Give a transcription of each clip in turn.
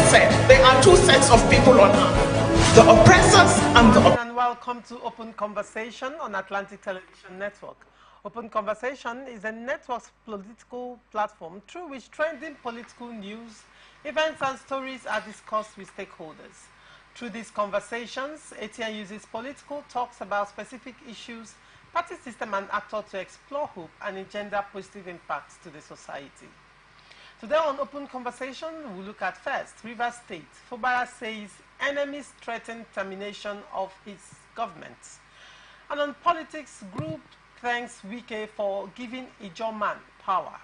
said, there are two sets of people on earth, the oppressors and the And welcome to Open Conversation on Atlantic Television Network. Open Conversation is a network's political platform through which trending political news, events and stories are discussed with stakeholders. Through these conversations, ATN uses political talks about specific issues, party system and actors to explore hope and engender positive impacts to the society. Today on Open Conversation, we look at first, Rivers State. Fubara says enemies threaten termination of his government. And on politics, group thanks Wike for giving Ijoman power.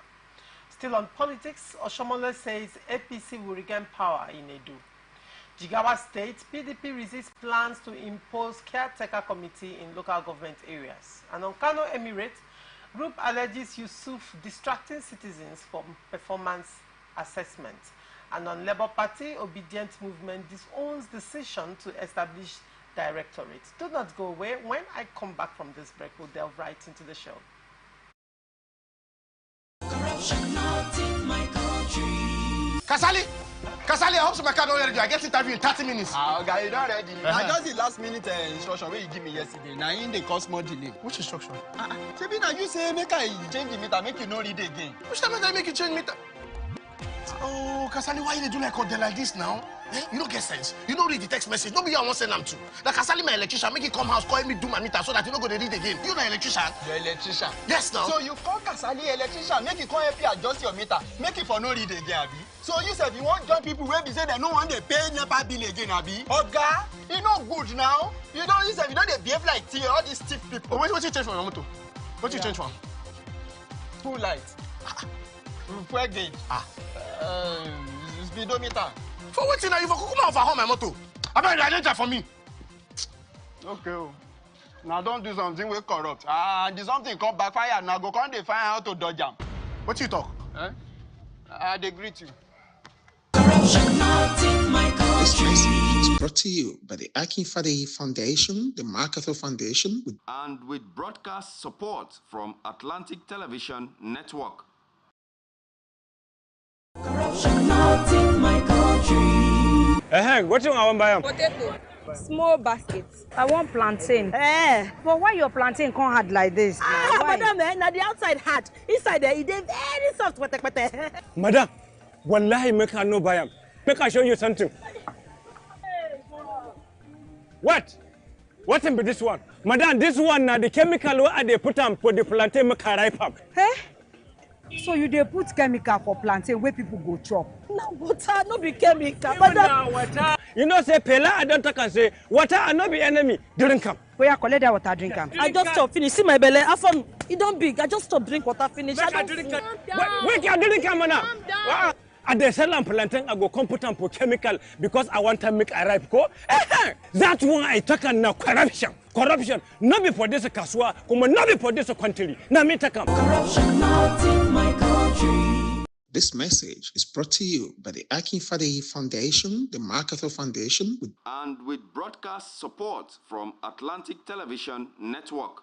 Still on politics, Oshomole says APC will regain power in Edo. Jigawa State, PDP resists plans to impose caretaker committee in local government areas. And on Kano Emirate, group alleges Yusuf distracting citizens from performance assessment. And on Labour Party, Obedient Movement disowns decision to establish directorate. Do not go away. When I come back from this break, we'll delve right into the show. Corruption not in my country. Kasali, I hope my car don't ready. I get interview in 30 minutes. Okay, you don't ready. I just the last minute instruction where you give me yesterday. Now in the cause more delay. Which instruction? Maybe now you say make I change the meter, make you no read again. Which time I make you change meter? Oh, Kasali, why you do like this now? Eh? You don't get sense. You don't read the text message. Nobody I want send them to. Like Kasali, my electrician, make it come house, call me do my meter so that you don't go to read again. You the electrician? The electrician. Yes, now. So you call Kasali electrician, make it come help you adjust your meter, make it for no read again, Abi. So you said you want join people where be say they no want they pay NEPA bill again, Abi. Oga, you know good now. You don't use you don't they behave like all these stiff people. Oh, what you change for your motor? What you change for? Two lights. Repair gauge. Speedometer. For what now? You for come over home my motor. I better identify for me. Okay. Now don't do something we corrupt. And something come backfire. Now go come they find how to dodge them. What you talk? They greet you. Corruption not in my This country. message is brought to you by the Akin Fade Foundation, the MacArthur Foundation, with broadcast support from Atlantic Television Network. Corruption not in my country. What you want to buy? Potato. Small baskets. I want plantain. But why your plantain can't hard like this? Madam, now the outside hard. Inside there, it is very soft. Madam, wallahi make I no buy am. Make I show you something. What? What in be this one? Madam, this one now the chemical where they put on for the plantain make I ripe up. So you dey put chemical for plantain where people go chop. Now water, no be chemical. Water. You know say Pela I don't talk and say water and not be enemy. Drink am. Where you collect that water, drink am. I just stop finish. See my belly. After it don't big. I just stop drink water finish. Wait, you drink am now. I dey sell am plantain, I go come put am for chemical because I want to make a ripe go. That one I talk now corruption. Corruption. Not be for this kaswa, come not be for this country. Now me take am. Corruption not in my country. This message is brought to you by the Akin Fade Foundation, the MacArthur Foundation, with broadcast support from Atlantic Television Network.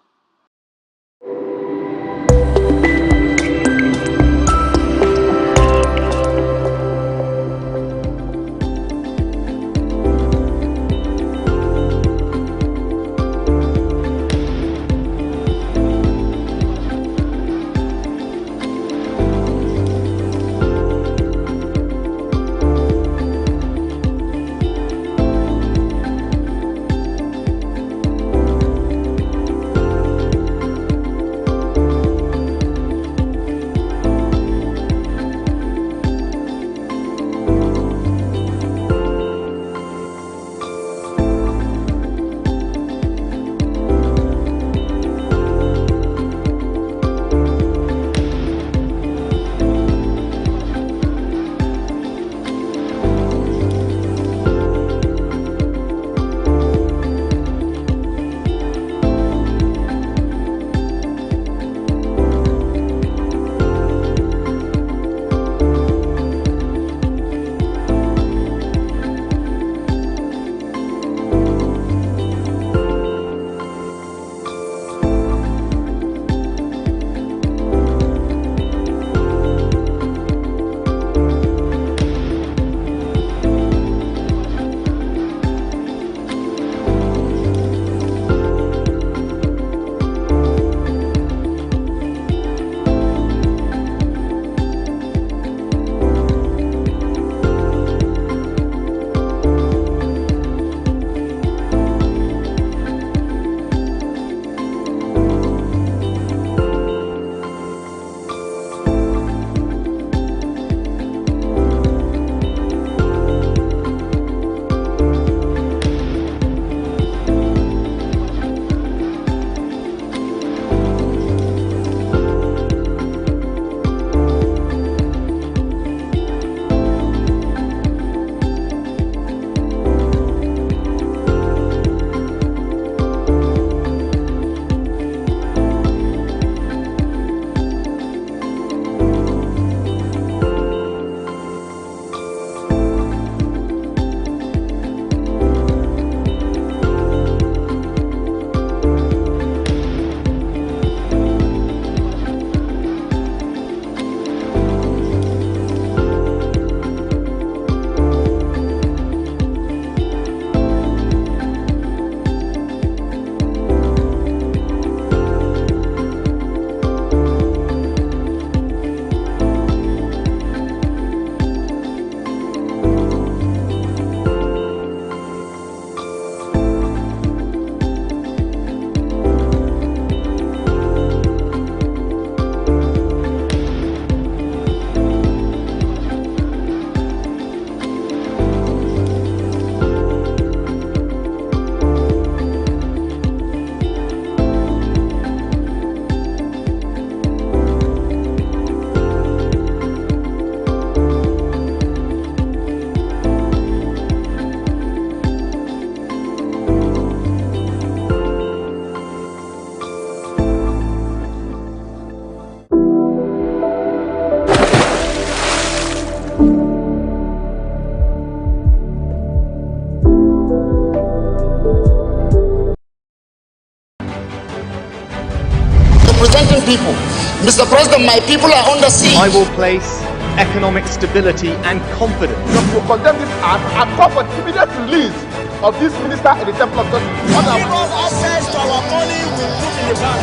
representing people. Mr. President, my people are under siege. I will place economic stability and confidence. You condemn this act and call for the immediate release of this minister in the Temple of Justice. Give us access to our money we put in the bank.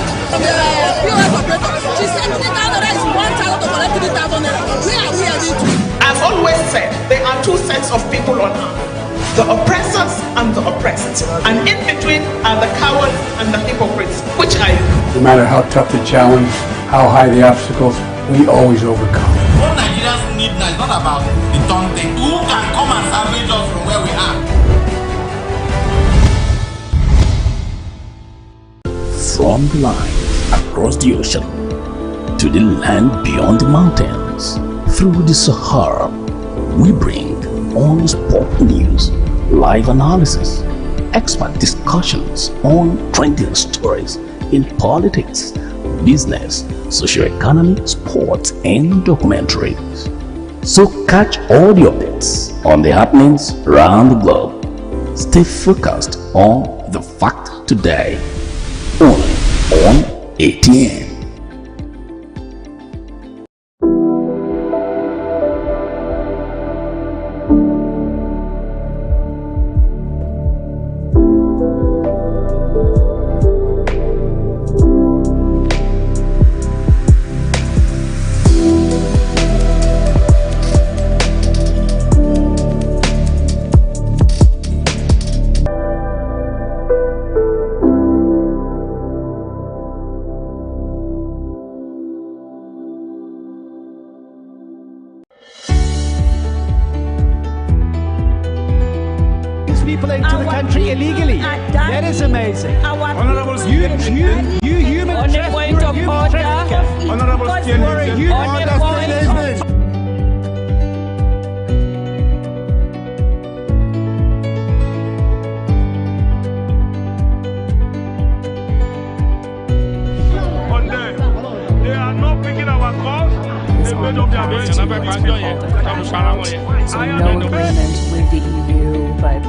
POS operator, she said 3,000 naira is 1,000 to collect 3,000 naira. Where are we heading to? I've always said there are two sets of people on earth, the oppressors and the oppressed. And in between are the cowards and the hypocrites. Which are you? No matter how tough the challenge, how high the obstacles, we always overcome. What Nigerians need now is not about the turn thing. Who can come and salvage us from where we are? From the line across the ocean to the land beyond the mountains, through the Sahara, we bring on-the-spot news, live analysis, expert discussions on trending stories in politics, business, socio-economy, sports, and documentaries. So catch all the updates on the happenings around the globe. Stay focused on the fact today, only on ATN. People into the country illegally. That is amazing. Honorable you human trafficker. Honorable They are not picking our calls. They made up their minds. So no agreement with the EU, but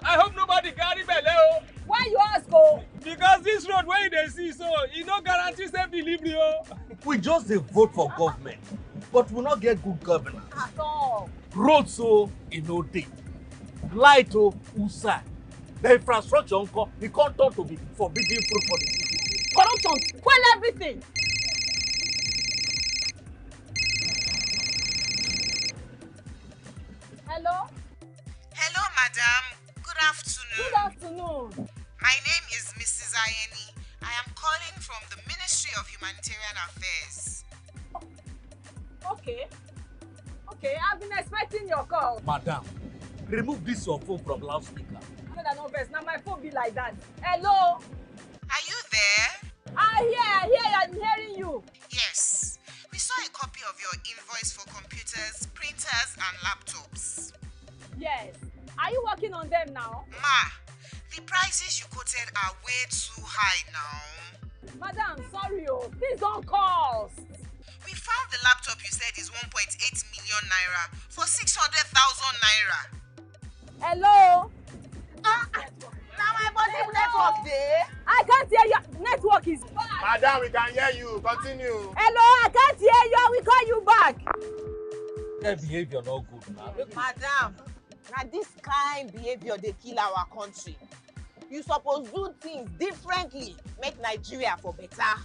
I hope nobody carry belle. Why you ask, oh? Because this road where they see, so you no guarantee safe delivery. We just dey vote for government, but we not get good governance. At all. Roads so e no dey, light o usa, the infrastructure nko e come turn to be forbidden fruit for the city. Corruption, well everything. Hello? Hello, madam. Good afternoon. Good afternoon. My name is Mrs. Ayeni. I am calling from the Ministry of Humanitarian Affairs. Okay. Okay, I've been expecting your call. Madam, remove this your phone from loudspeaker. Now my phone be like that. Hello? Are you there? I hear, I'm hearing you. Yes. We saw a copy of your invoice for computers, printers, and laptops. Yes. Are you working on them now? Ma, the prices you quoted are way too high now. Madam, sorry, please don't cost. We found the laptop you said is 1.8 million naira for 600,000 naira. Hello? Now my body network there. I can't hear you. Network is bad. Madam, we can hear you. Continue. Hello, I can't hear you. I will call you back. That behavior not good now. Madam, now this kind behavior they kill our country. You suppose do things differently, make Nigeria for better.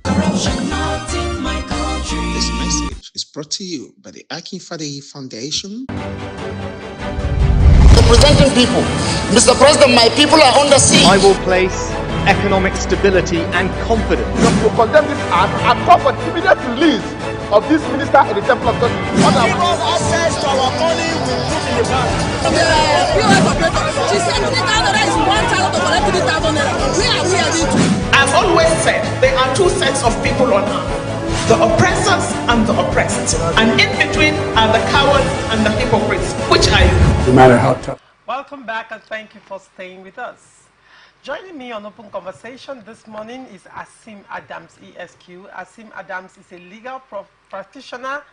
Corruption not in my country. The is brought to you by the Akin Fadehi Foundation. Representing people. Mr. President, my people are under siege. I will place economic stability and confidence. To condemn this act and call for the immediate release of this minister in the Temple of Justice. Give us access to our money we put in the bank. The POS operator, she said 3,000 naira is 1,000 to collect 3,000 naira. Where are we heading to? I've always said there are two sets of people on earth, the oppressors and the oppressed. And in between are the cowards and the hypocrites. Which are you? No matter how tough. Welcome back and thank you for staying with us. Joining me on Open Conversation this morning is Asim Adams, ESQ. Asim Adams is a legal practitioner.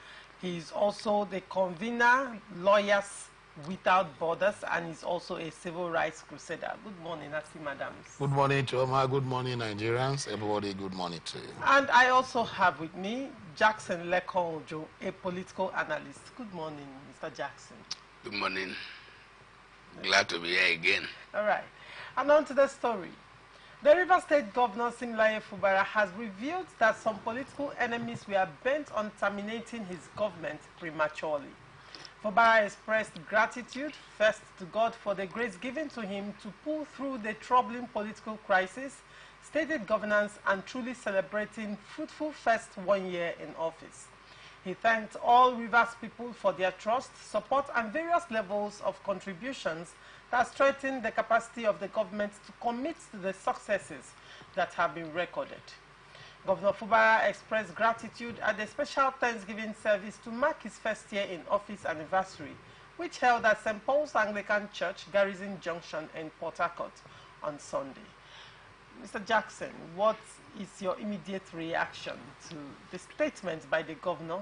He is also the convener, Lawyers Without Borders, and he's also a civil rights crusader. Good morning, Asim Adams. Good morning, Choma. Good morning, Nigerians. Everybody, good morning to you. And I also have with me Jackson Lekon-Ojo, a political analyst. Good morning, Mr. Jackson. Good morning. Glad to be here again. All right. And on to the story. The River State Governor Simlaye Fubara has revealed that some political enemies were bent on terminating his government prematurely. Fubara expressed gratitude first to God for the grace given to him to pull through the troubling political crisis, stated governance, and truly celebrating fruitful first 1 year in office. He thanked all Rivers people for their trust, support, and various levels of contributions that strengthen the capacity of the government to commit to the successes that have been recorded. Governor Fubara expressed gratitude at the special Thanksgiving service to mark his first year in office anniversary, which held at St. Paul's Anglican Church, Garrison Junction in Port Harcourt on Sunday. Mr. Jackson, what is your immediate reaction to the statement by the governor?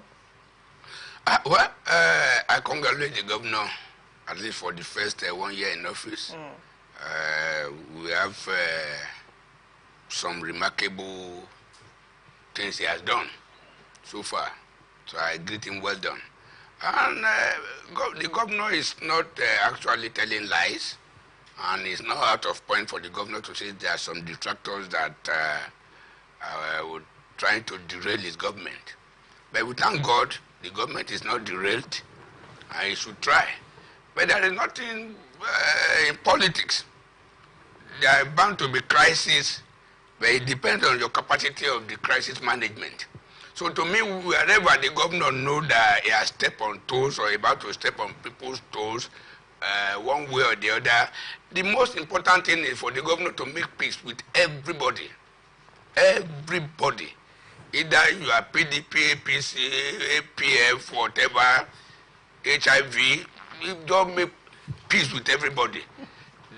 I congratulate the governor, at least for the first 1 year in office. We have some remarkable things he has done so far. So I greet him well done. And the governor is not actually telling lies. And it's not out of point for the governor to say there are some detractors that would trying to derail his government. But we thank God the government is not derailed, and he should try. But there is nothing in politics. There are bound to be crises, but it depends on your capacity of the crisis management. So to me, wherever the governor knows that he has stepped on toes or about to step on people's toes, one way or the other, the most important thing is for the governor to make peace with everybody. Everybody. Either you are PDP, APC, APF, whatever, HIV, you don't make peace with everybody.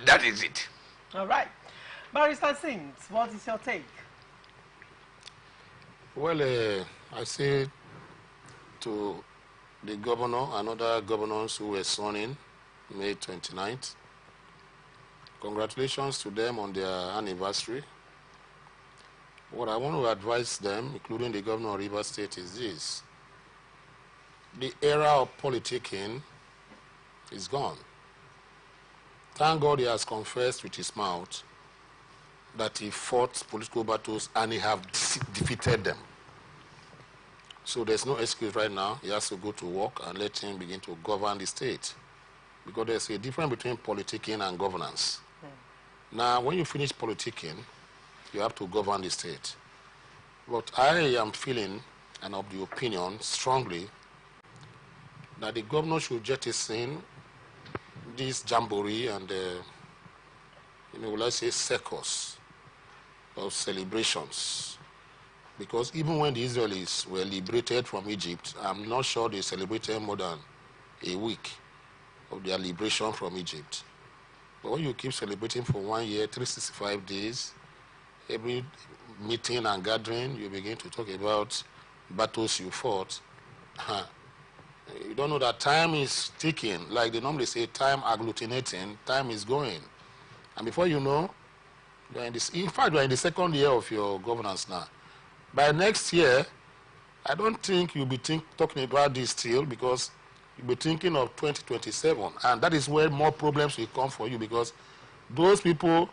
That is it. All right. Barrister Sims, what is your take? Well, I say to the governor and other governors who were sworn in May 29th, congratulations to them on their anniversary. What I want to advise them, including the governor of Rivers State, is this. The era of politicking is gone. Thank God he has confessed with his mouth that he fought political battles and he have defeated them. So there's no excuse right now. He has to go to work and let him begin to govern the state. Because there's a difference between politicking and governance. Now, when you finish politicking, you have to govern the state. But I am feeling and of the opinion strongly that the governor should jettison this jamboree and, let's say circus of celebrations. Because even when the Israelis were liberated from Egypt, I'm not sure they celebrated more than a week of their liberation from Egypt. But when you keep celebrating for 1 year, 365 days, every meeting and gathering, you begin to talk about battles you fought. You don't know that time is ticking. Like they normally say, time agglutinating, time is going. And before you know, you're in fact, you're in the second year of your governance now. By next year, I don't think you'll be talking about this still, because you'll be thinking of 2027. And that is where more problems will come for you, because those people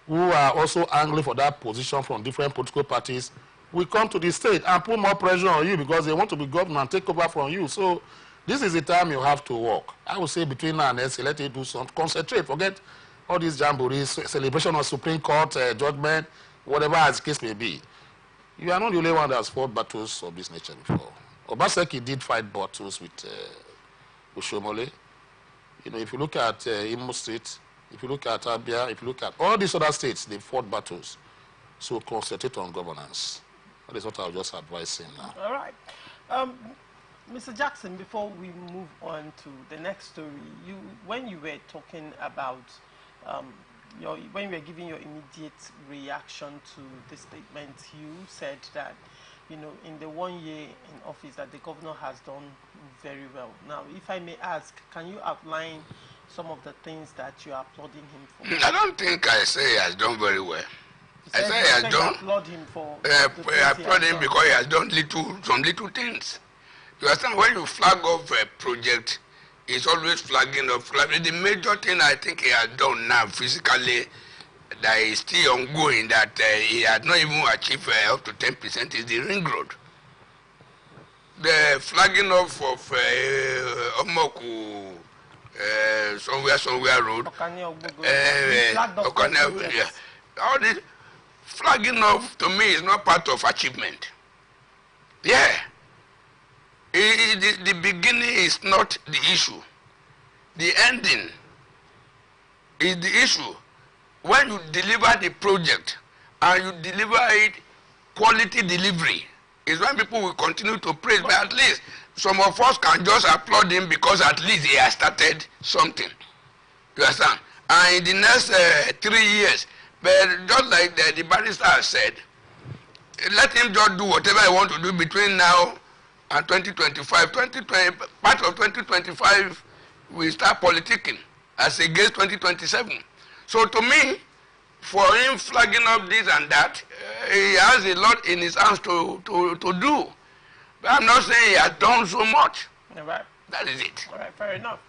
who are also angry for that position from different political parties will come to the state and put more pressure on you because they want to be governor and take over from you. So this is the time you have to work. I would say between now and then, let it do something. Concentrate. Forget all these jamborees, celebration of Supreme Court judgment, whatever as the case may be. You are not the only one that has fought battles of this nature before. Obaseki did fight battles with Oshomole. You know, if you look at Imo State, if you look at Abia, if you look at all these other states, they fought battles. So concentrate on governance. That is what I'll just advise him now. All right. Mr. Jackson, before we move on to the next story, when you were talking about, when you were giving your immediate reaction to the statement, you said that, you know, in the 1 year in office that the governor has done very well. Now, if I may ask, can you outline some of the things that you are applauding him for? I don't think I say he has done very well. I say he has done. Applaud him for. I applaud him because he has done some little things. You understand? When you flag off a project, it's always flagging up. The major thing I think he has done now physically that is still ongoing, that he has not even achieved up to 10%, is the ring road. The flagging off of Omoku somewhere road. Yeah. All this flagging off to me is not part of achievement. Yeah. The beginning is not the issue. The ending is the issue. When you deliver the project and you deliver it quality delivery, is when people will continue to praise. But at least some of us can just applaud him because at least he has started something. You understand? And in the next 3 years, but just like the barrister has said, let him just do whatever he wants to do between now and 2025. 2020, part of 2025, we start politicking as against 2027. So to me, for him flagging up this and that, he has a lot in his hands to do. But I'm not saying he has done so much. All right. That is it. All right, fair enough.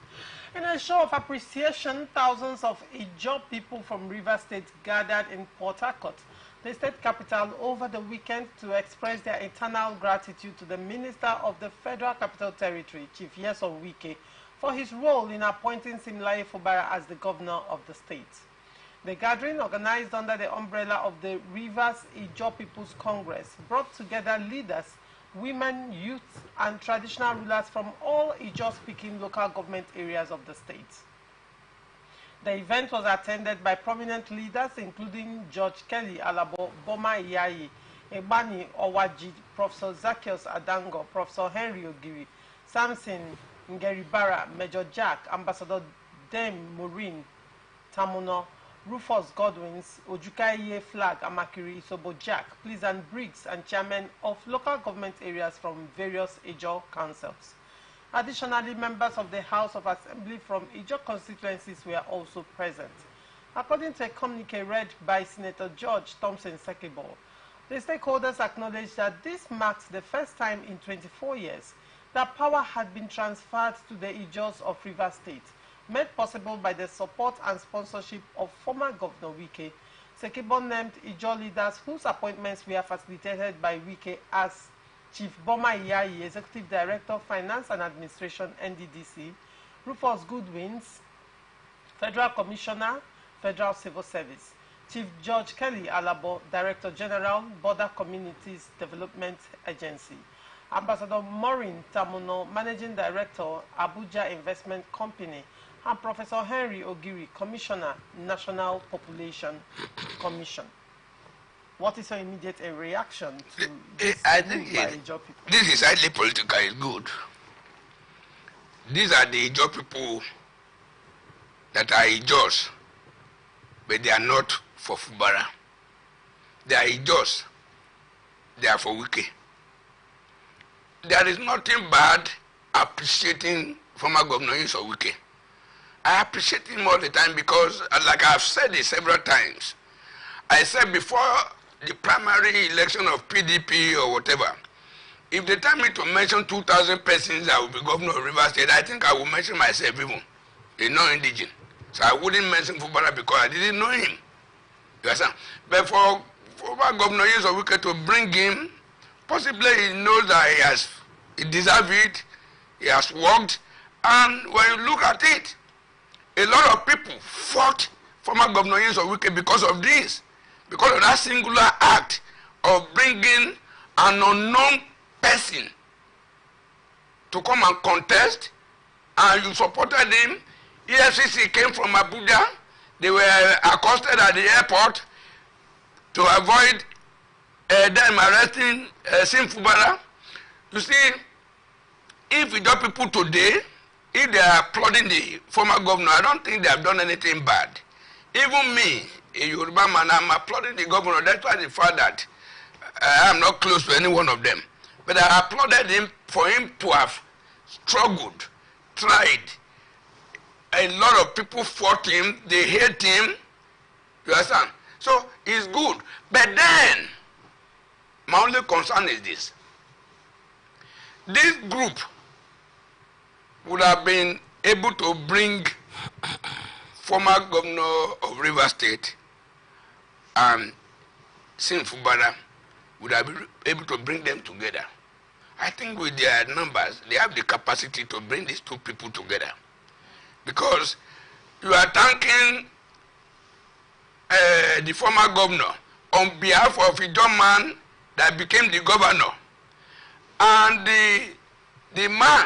In a show of appreciation, thousands of Ijaw people from Rivers State gathered in Port Harcourt, the state capital, over the weekend to express their eternal gratitude to the Minister of the Federal Capital Territory, Chief Nyesom Wike, for his role in appointing Simlaye Fubara as the governor of the state. The gathering, organized under the umbrella of the Rivers Ijaw People's Congress, brought together leaders, women, youth, and traditional rulers from all Ijaw-speaking local government areas of the state. The event was attended by prominent leaders including George Kelly Alabo, Boma Iyayi, Ebani Owaji, Professor Zacchaeus Adango, Professor Henry Ogiri, Samson Ngeribara, Major Jack, Ambassador Dame Maureen Tamuno, Rufus Godwins, Ojukaiye Flag, Amakiri Isobo Jack, Pleasant Briggs, and chairmen of local government areas from various Ijaw councils. Additionally, members of the House of Assembly from Ijaw constituencies were also present. According to a communique read by Senator George Thompson Sekebo, the stakeholders acknowledged that this marks the first time in 24 years that power had been transferred to the Ijaws of Rivers State, made possible by the support and sponsorship of former Governor Wike. Sekebo named Ijaw leaders whose appointments were facilitated by Wike as Chief Boma Iyayi, Executive Director of Finance and Administration, NDDC, Rufus Goodwins, Federal Commissioner, Federal Civil Service, Chief George Kelly Alabo, Director General, Border Communities Development Agency, Ambassador Maureen Tamuno, Managing Director, Abuja Investment Company, and Professor Henry Ogiri, Commissioner, National Population Commission. What is your immediate reaction to this? I think this is highly political, it's good. These are the Ijaw people that are Ijaws, but they are not for Fubara. They are Ijaws, they are for Wike. There is nothing bad appreciating former Governor Nyesom Wike. I appreciate him all the time because, like I've said it several times, I said before the primary election of PDP or whatever, if they tell me to mention 2,000 persons that will be governor of Rivers State, I think I will mention myself even, a non-indigenous. So I wouldn't mention Fubara because I didn't know him. You understand? But for former Governor Yeso Wike to bring him. Possibly he knows that he deserves it, he has worked, and when you look at it, a lot of people fought former Governor Yeso Wike because of this, because of that singular act of bringing an unknown person to come and contest, and you supported him. EFCC came from Abuja. They were accosted at the airport to avoid them arresting Sim Fubara. You see, if you got people today, if they are applauding the former governor, I don't think they have done anything bad. Even me, a Yoruba man, I'm applauding the governor. That's why the fact that I am not close to any one of them. But I applauded him for him to have struggled, tried. A lot of people fought him, they hate him. You understand? So it's good. But then, my only concern is this. This group would have been able to bring former governor of Rivers State and Sim Fubara, would have been able to bring them together. I think with their numbers, they have the capacity to bring these two people together. Because you are thanking the former governor on behalf of a young man that became the governor. And the man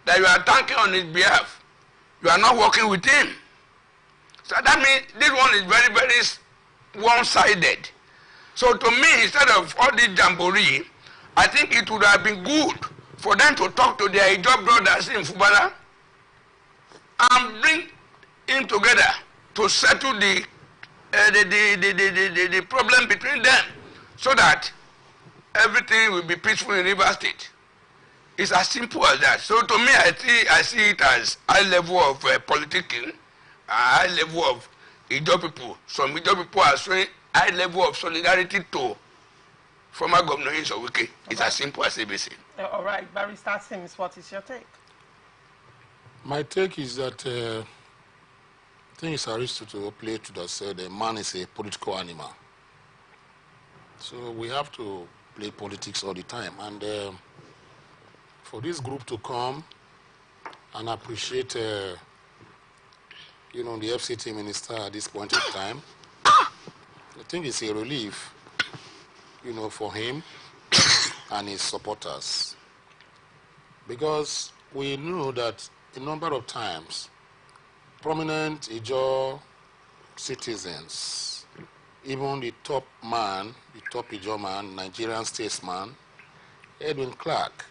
that you are thanking on his behalf, you are not working with him. So that means this one is very, very one-sided. So to me, instead of all this jamboree, I think it would have been good for them to talk to their Ijaw brothers in Fubara and bring him together to settle the problem between them, so that everything will be peaceful in Rivers State. It's as simple as that. So to me, I see it as high level of politicking, a high level of Ijaw people. Some Ijaw people are showing high level of solidarity to former Governor Yeso Wike. It's as simple as ABC. All right, Barrister Sims, what is your take? My take is that I think it's Aristotle Plato that said a man is a political animal. So we have to play politics all the time. And for this group to come and appreciate, the FCT minister at this point in time, I think it's a relief, for him and his supporters. Because we know that a number of times, prominent Ijaw citizens, even the top Ijaw man, Nigerian statesman, Edwin Clark,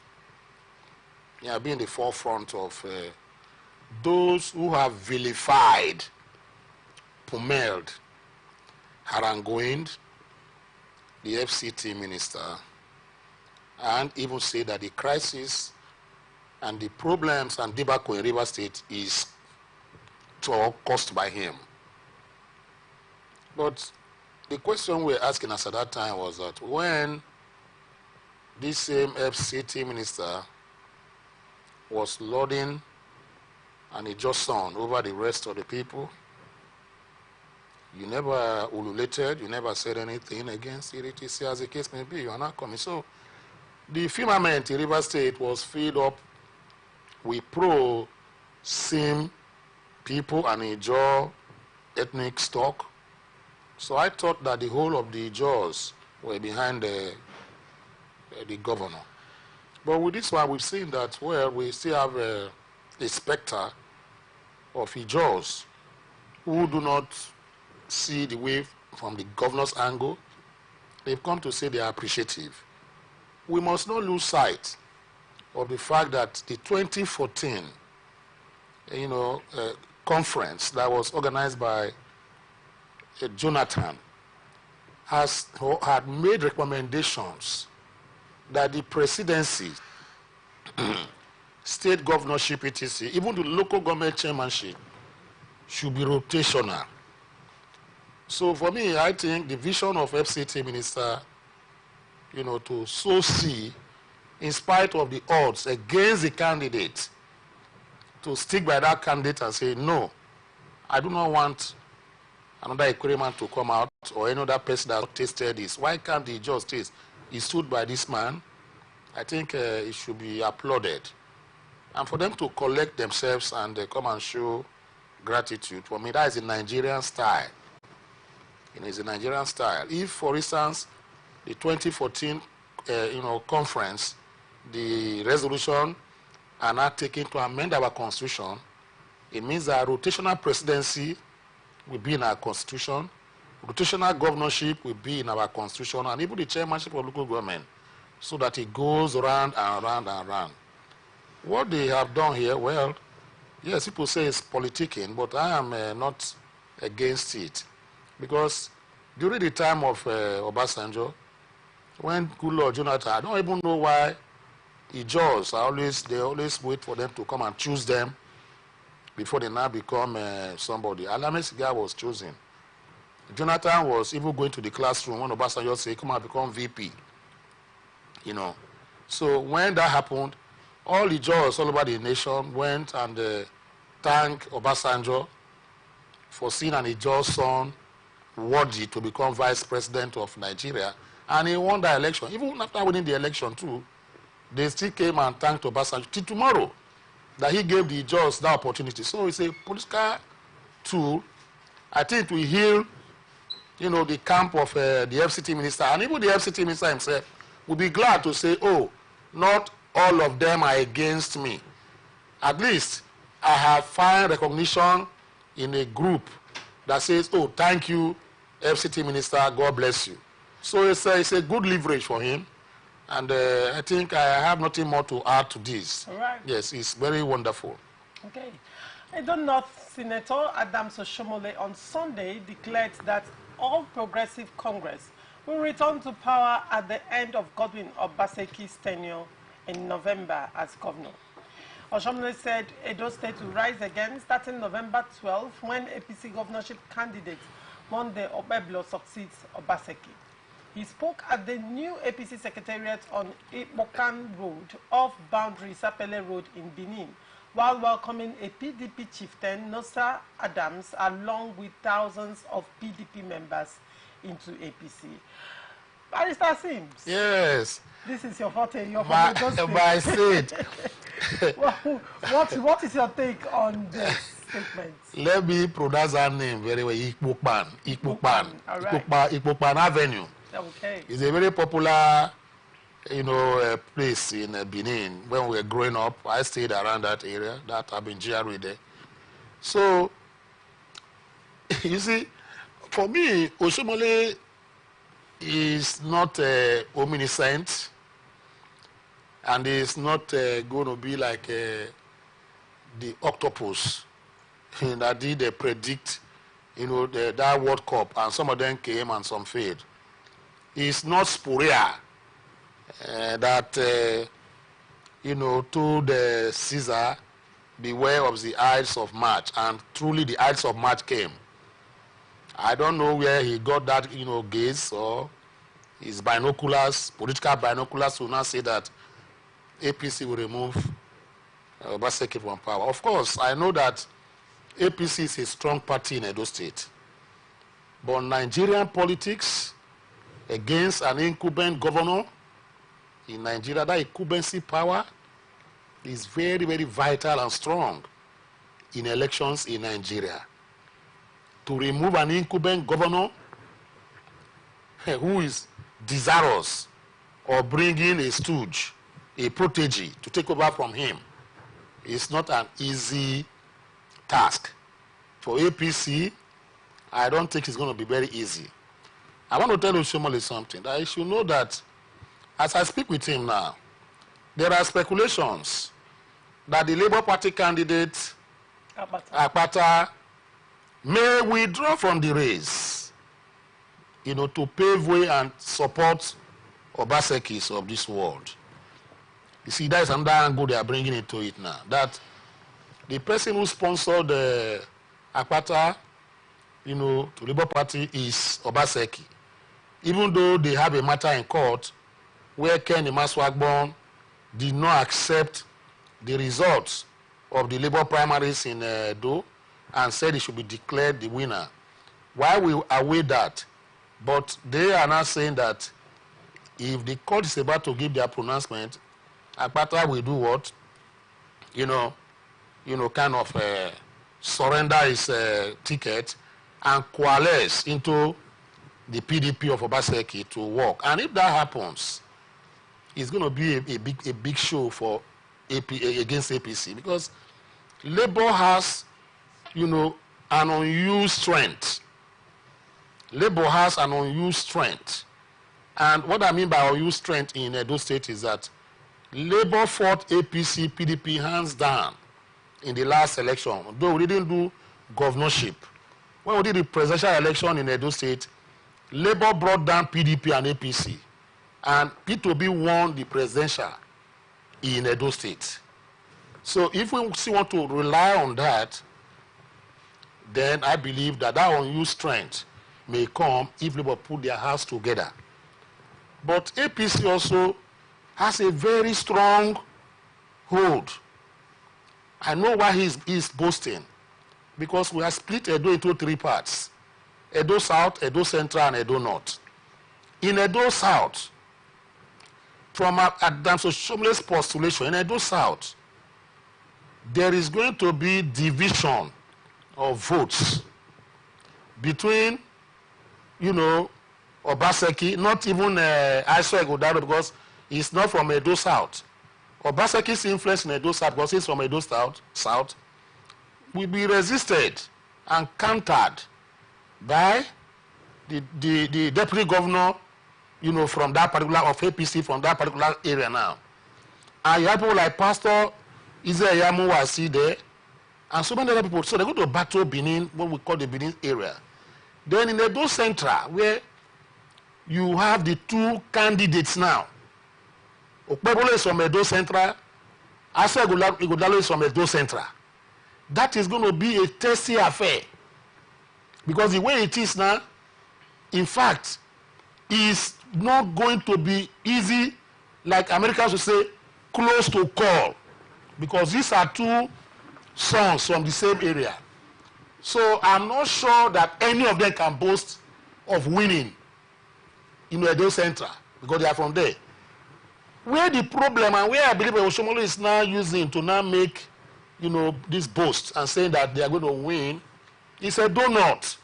he has been in the forefront of those who have vilified, pummeled, harangued the FCT minister, and even say that the crisis and the problems and debacle in Rivers State is caused by him. But the question we were asking us at that time was that when this same FCT minister was lording an Ijaw son over the rest of the people, you never ululated, you never said anything against it. As the case may be, you are not coming. So the firmament in Rivers State was filled up with pro-Sim people and Ijaw ethnic stock. So I thought that the whole of the Ijaws were behind the governor. But with this one, we've seen that, well, we still have a specter of Ijaws who do not see the way from the governor's angle. They've come to say they are appreciative. We must not lose sight of the fact that the 2014, conference that was organized by Jonathan had made recommendations that the presidency, state governorship, etc., even the local government chairmanship, should be rotational. So for me, I think the vision of FCT minister, to so see, in spite of the odds against the candidate, to stick by that candidate and say, no, I do not want another Equerry man to come out. or any other person that tasted this, why can't he just taste? He stood by this man. I think it should be applauded. And for them to collect themselves and come and show gratitude, for me, that is a Nigerian style. It's a Nigerian style. If, for instance, the 2014 conference, the resolution are not taken to amend our constitution, it means that rotational presidency will be in our constitution, rotational governorship will be in our constitution, and even the chairmanship of local government, so that it goes around and around and around. What they have done here, well, yes, people say it's politicking, but I am not against it. Because during the time of Obasanjo, when Goodluck Jonathan, I don't even know why they always wait for them to come and choose them before they now become somebody. Alamis guy was chosen. Jonathan was even going to the classroom when Obasanjo said, come and become VP. So when that happened, all the judges all over the nation went and thanked Obasanjo for seeing an Ijaw son worthy to become vice president of Nigeria. And he won the election. Even after winning the election too, they still came and thanked Obasanjo till tomorrow that he gave the Ijaws that opportunity. So it's a political tool. I think it will heal, the camp of the FCT minister. And even the FCT minister himself will be glad to say, oh, not all of them are against me. At least I have found recognition in a group that says, oh, thank you, FCT minister, God bless you. So it's a good leverage for him. And I think I have nothing more to add to this. All right. Yes, it's very wonderful. Okay. Edo North Senator Adams Oshomole on Sunday declared that All Progressive Congress will return to power at the end of Godwin Obaseki's tenure in November as governor. Oshomole said Edo State will rise again starting November 12 when APC governorship candidate Monday Obeblo succeeds Obaseki. He spoke at the new APC secretariat on Ikpokan Road off boundary Sapele Road in Benin while welcoming a PDP chieftain, Nosa Adams, along with thousands of PDP members into APC. Barrister Sims. Yes. This is your forte. My state. What is your take on this statement? Let me pronounce that name very well. Ikpokan. Ikpokan Avenue. Okay. It's a very popular, place in Benin. When we were growing up, I stayed around that area. That I've been GRA there. So, you see, for me, Oshomole is not omniscient, and is not going to be like the octopus that did predict, that World Cup, and some of them came and some failed. It's not Sporia that, told Caesar, beware of the Ides of March, and truly the Ides of March came. I don't know where he got that, gaze or his binoculars, political binoculars, to now say that APC will remove Obaseki from power. Of course, I know that APC is a strong party in Edo State. But Nigerian politics against an incumbent governor in Nigeria, that incumbency power is very, very vital and strong in elections in Nigeria. To remove an incumbent governor who is desirous of bringing a stooge, a protege, to take over from him is not an easy task. For APC, I don't think it's going to be very easy. I want to tell Oshomole something, that you should know that as I speak with him now, there are speculations that the Labour Party candidate, Akpata, may withdraw from the race, to pave way and support Obasekis of this world. You see, that is another angle they are bringing into it now. That the person who sponsored Akpata, to Labour Party is Obaseki. Even though they have a matter in court where Ken Imaswagbon did not accept the results of the Labour primaries in Edo and said he should be declared the winner. While we await that, But they are now saying that if the court is about to give their pronouncement, Akpata will do what? Kind of surrender his ticket and coalesce into the PDP of Obaseki to work. And if that happens, it's going to be a big show for against APC, because Labour has, an unused strength. Labour has an unused strength. And what I mean by unused strength in Edo State is that Labour fought APC, PDP hands down in the last election, though we didn't do governorship. When we did the presidential election in Edo State, Labour brought down PDP and APC, and P2B won the presidential in Edo State. So if we still want to rely on that, then I believe that unused strength may come if Labour put their house together. But APC also has a very strong hold. I know why he's boasting, because we have split Edo into 3 parts: Edo South, Edo Central, and Edo North. In Edo South, from Adams Oshomole's postulation, in Edo South, there is going to be division of votes between, Obaseki, not even Aiso Egodaro, because he's not from Edo South. Obaseki's influence in Edo South, because he's from Edo South, will be resisted and countered by the deputy governor, from that particular, of APC, from that particular area now. And you have people like Pastor Izeyamu Wasi there, and so many other people. So they're going to battle Benin, what we call the Benin area. Then in Edo Central, where you have the 2 candidates now, Okpebolo is from Edo Central, Asa Igodalo is from Edo Central. That is going to be a testy affair, because the way it is now, in fact, is not going to be easy, like Americans would say, close to call, because these are 2 sons from the same area. So I'm not sure that any of them can boast of winning in Edo Central, because they are from there. Where the problem, and where I believe Oshomole is now using to now make, this boast and saying that they are going to win, is a donut.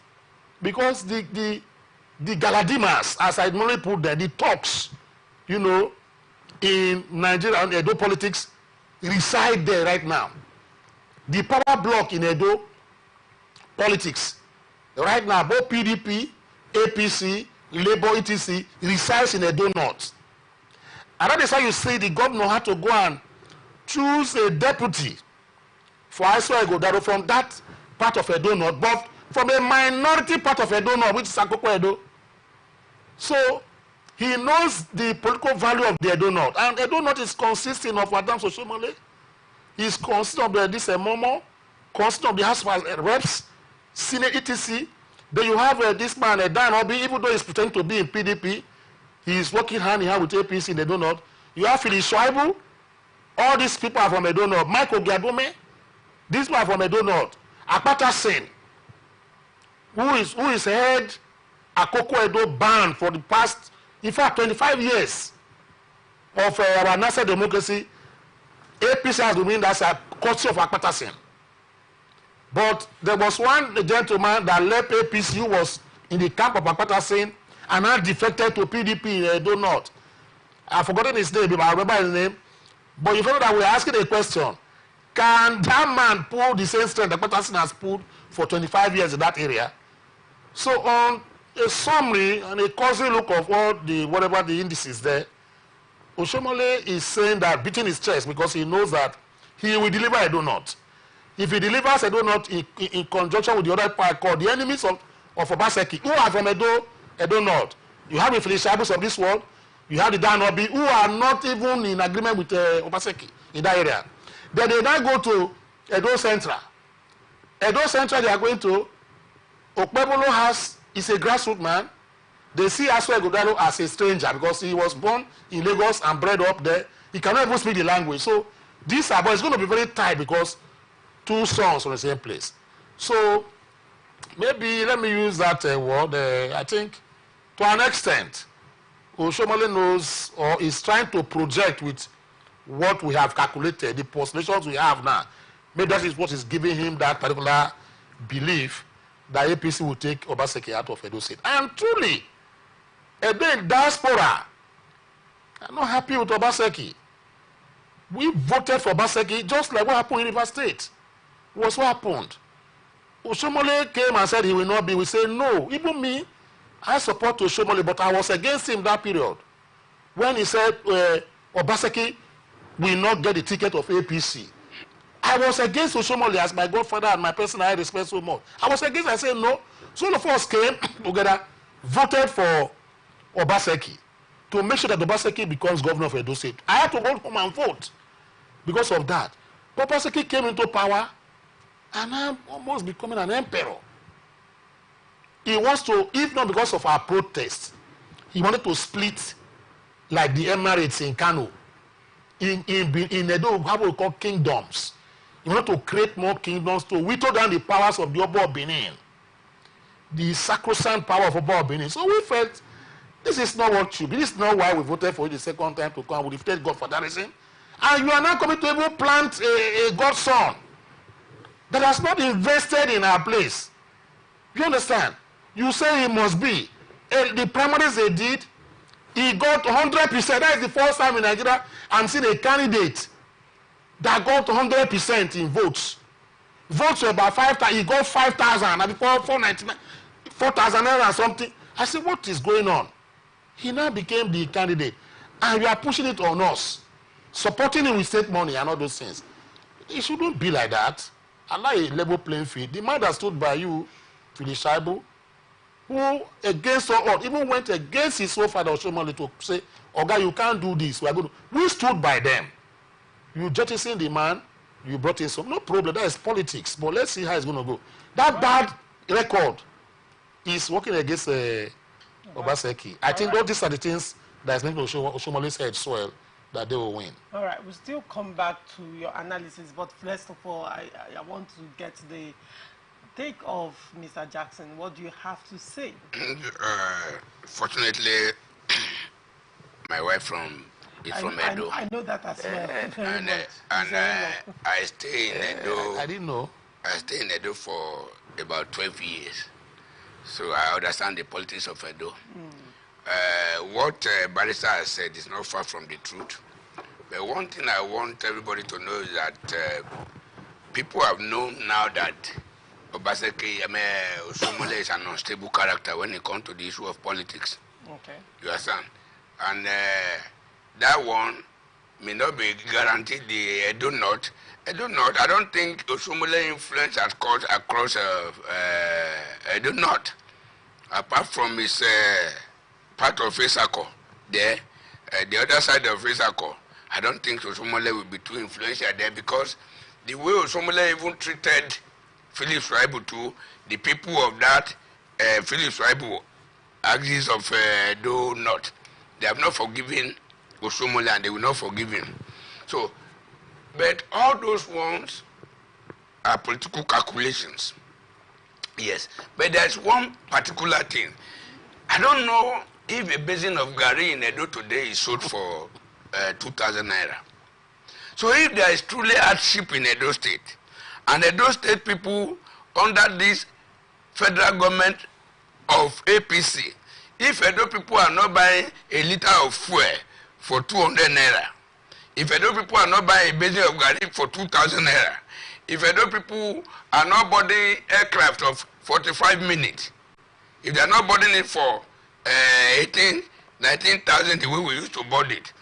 Because the Galadimas, as I normally put there, the talks, in Nigeria and Edo politics reside there right now. The power block in Edo politics right now, both PDP, APC, Labour, etc., resides in Edo North. And that is how you see the governor had to go and choose a deputy for Aiso Egodaro from that part of Edo North, but from a minority part of Edo North, which is Akoko Edo. So he knows the political value of the Edo North. And Edo North is consisting of Adams Oshomole, is consisting of this Momo, consisting of the House of Reps, Senate, etc. Then you have this man, Dan Obi, even though he's pretending to be in PDP, he is working hand in hand with APC in Edo North. You have Philip Schwaibu. All these people are from Edo North. Michael Giadome, these people are from Edo North. Akpata Sen, who is head Akoko Edo band for the past, in fact, 25 years of our national democracy. APC has been as a courtesy of Akpata Sen. But there was one gentleman that left APC who was in the camp of Akpata Sen and now defected to PDP in Edo North. I've forgotten his name, but I remember his name. But you know that we're asking a question. Can that man pull the same strength that Akpata Sen has pulled for 25 years in that area? So on a summary and a cursory look of all whatever the indices there, Oshomole is saying that, beating his chest, because he knows that he will deliver Edo North. If he delivers Edo North in conjunction with the other part called the enemies of Obaseki, who are from Edo North. You have the Feliciabus of this world, you have the Danobi, who are not even in agreement with Obaseki in that area. Then they now go to Edo Central. Edo Central, they are going to, Okpebolo is a grassroots man. They see Aiso Egodalo as a stranger because he was born in Lagos and bred up there. He cannot even speak the language. So this boy is going to be very tight because 2 sons from the same place. So maybe let me use that word. I think to an extent, Oshomole knows or is trying to project with what we have calculated, the postulations we have now. Maybe that is what is giving him that particular belief that APC will take Obaseki out of Edo State. I am truly, again, diaspora. I'm not happy with Obaseki. We voted for Obaseki just like what happened in River State. Was what happened. Oshomole came and said he will not be. We say no. Even me, I support Oshomole, but I was against him that period. When he said Obaseki will not get the ticket of APC. I was against Oshomole as my godfather and my person I respect so much. I was against. I said no. So all of us came together, voted for Obaseki to make sure that Obaseki becomes governor of Edo State. I had to go home and vote because of that. But Obaseki came into power and I'm almost becoming an emperor. He wants to, if not because of our protest, he wanted to split like the Emirates in Kano. In Edo, how we call kingdoms. He wanted to create more kingdoms to whittle down the powers of the Oba of Benin. The sacrosanct power of Oba of Benin. So we felt this is not what should be. This is not why we voted for you the second time to come. We defeated God for that reason. And you are now coming to even plant a godson that has not invested in our place. You understand? You say he must be. The primaries they did, he got 100%. That is the first time in Nigeria I'm seeing a candidate that got 100% in votes. Votes were about 5,000. He got 5,000 and before 499, 4,000 and something. I said, what is going on? He now became the candidate, and you are pushing it on us, supporting him with state money and all those things. It shouldn't be like that. Allow a level playing field. The man that stood by you, Philip Shaibu, who against all odds, even went against his own father Oshomole to say, Oga, you can't do this. We stood by them. You jettisoned the man, you brought in some, no problem, that is politics. But let's see how it's going to go. That bad record is working against Obaseki. I think all these are the things that is making Oshomole's head swell, that they will win. All right, we'll still come back to your analysis, but first of all, I want to get the take of Mr. Jackson. What do you have to say? Fortunately, my wife is from Edo. I know that as well. And I stay in Edo. I didn't know. I stay in Edo for about 12 years. So I understand the politics of Edo. What Barrister has said is not far from the truth. But one thing I want everybody to know is that people have known now that Obaseki, Osomole is an unstable character when it comes to the issue of politics. Okay. You understand? And that one may not be guaranteed the Edo North. Edo North, I don't think Osomole influence has cut across Edo North. Apart from his part of Isako there, the other side of Isako, I don't think Osomole will be too influential there because the way Osomole even treated Philip Shaibu too, the people of that Philip Shaibu axis of Edo North, they have not forgiven Osomole and they will not forgive him. So, but all those ones are political calculations. Yes, but there's one particular thing. I don't know if a basin of Gari in Edo today is sold for 2,000 naira. So if there is truly hardship in Edo State, and Edo State people under this federal government of APC, if Edo people are not buying a liter of fuel for 200 naira, if Edo people are not buying a basin of Gari for 2,000 naira, if Edo people are not boarding aircraft of 45 minutes, if they are not boarding it for 18, 19,000 the way we used to board it,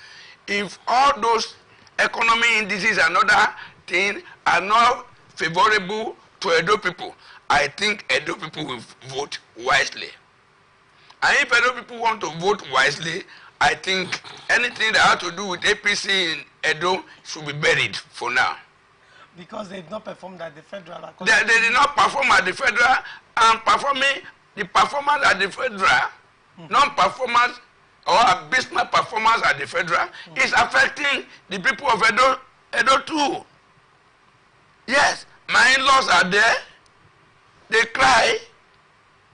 if all those economy indices and other things are not favorable to Edo people, I think Edo people will vote wisely. And if Edo people want to vote wisely, I think anything that has to do with APC in Edo should be buried for now. Because they did not perform at the federal. They did not perform at the federal, and performing the performance at the federal, non-performance or abysmal performance at the federal is affecting the people of Edo too. Yes, my in-laws are there. They cry.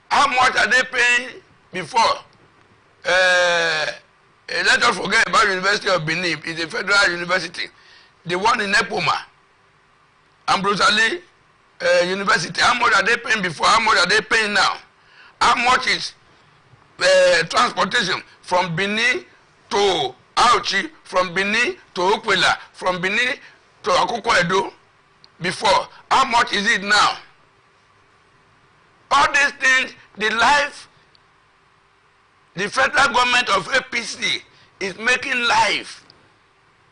How much are they paying before? let us forget about University of Benin. It's a federal university. The one in Epoma, Ambrose Ali University. How much are they paying before? How much are they paying now? How much is transportation from Benin to Auchi, from Benin to Okwela, from Benin to Akoko Edo before? How much is it now? All these things, the federal government of APC is making life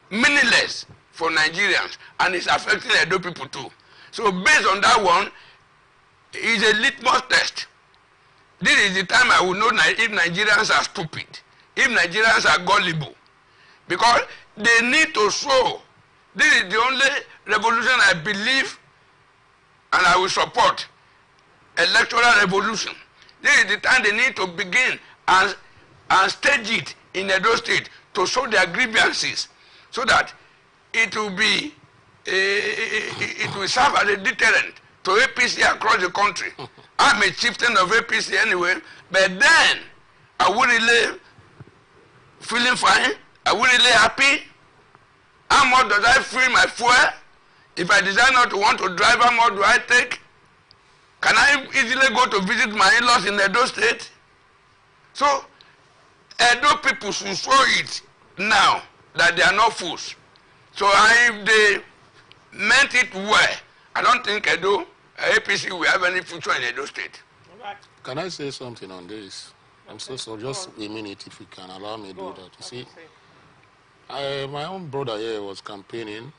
meaningless for Nigerians, and it's affecting Edo people too. So based on that one, it's a litmus test. This is the time I will know if Nigerians are stupid, if Nigerians are gullible, because they need to show. This is the only revolution I believe and I will support, electoral revolution. This is the time they need to begin and stage it in Edo State to show their grievances, so that it will be it will serve as a deterrent to APC across the country. I'm a chieftain of APC anyway, but then are we really feeling fine? Are we really happy? How much does I fill my fuel? If I decide not to want to drive, how much do I take? Can I easily go to visit my in-laws in Edo State? So, Edo people should show it now that they are not fools. So if they meant it well, I don't think Edo, APC will have any future in Edo State. Can I say something on this? I'm so sorry, just a minute if you can allow me to do that. You see, my own brother here was campaigning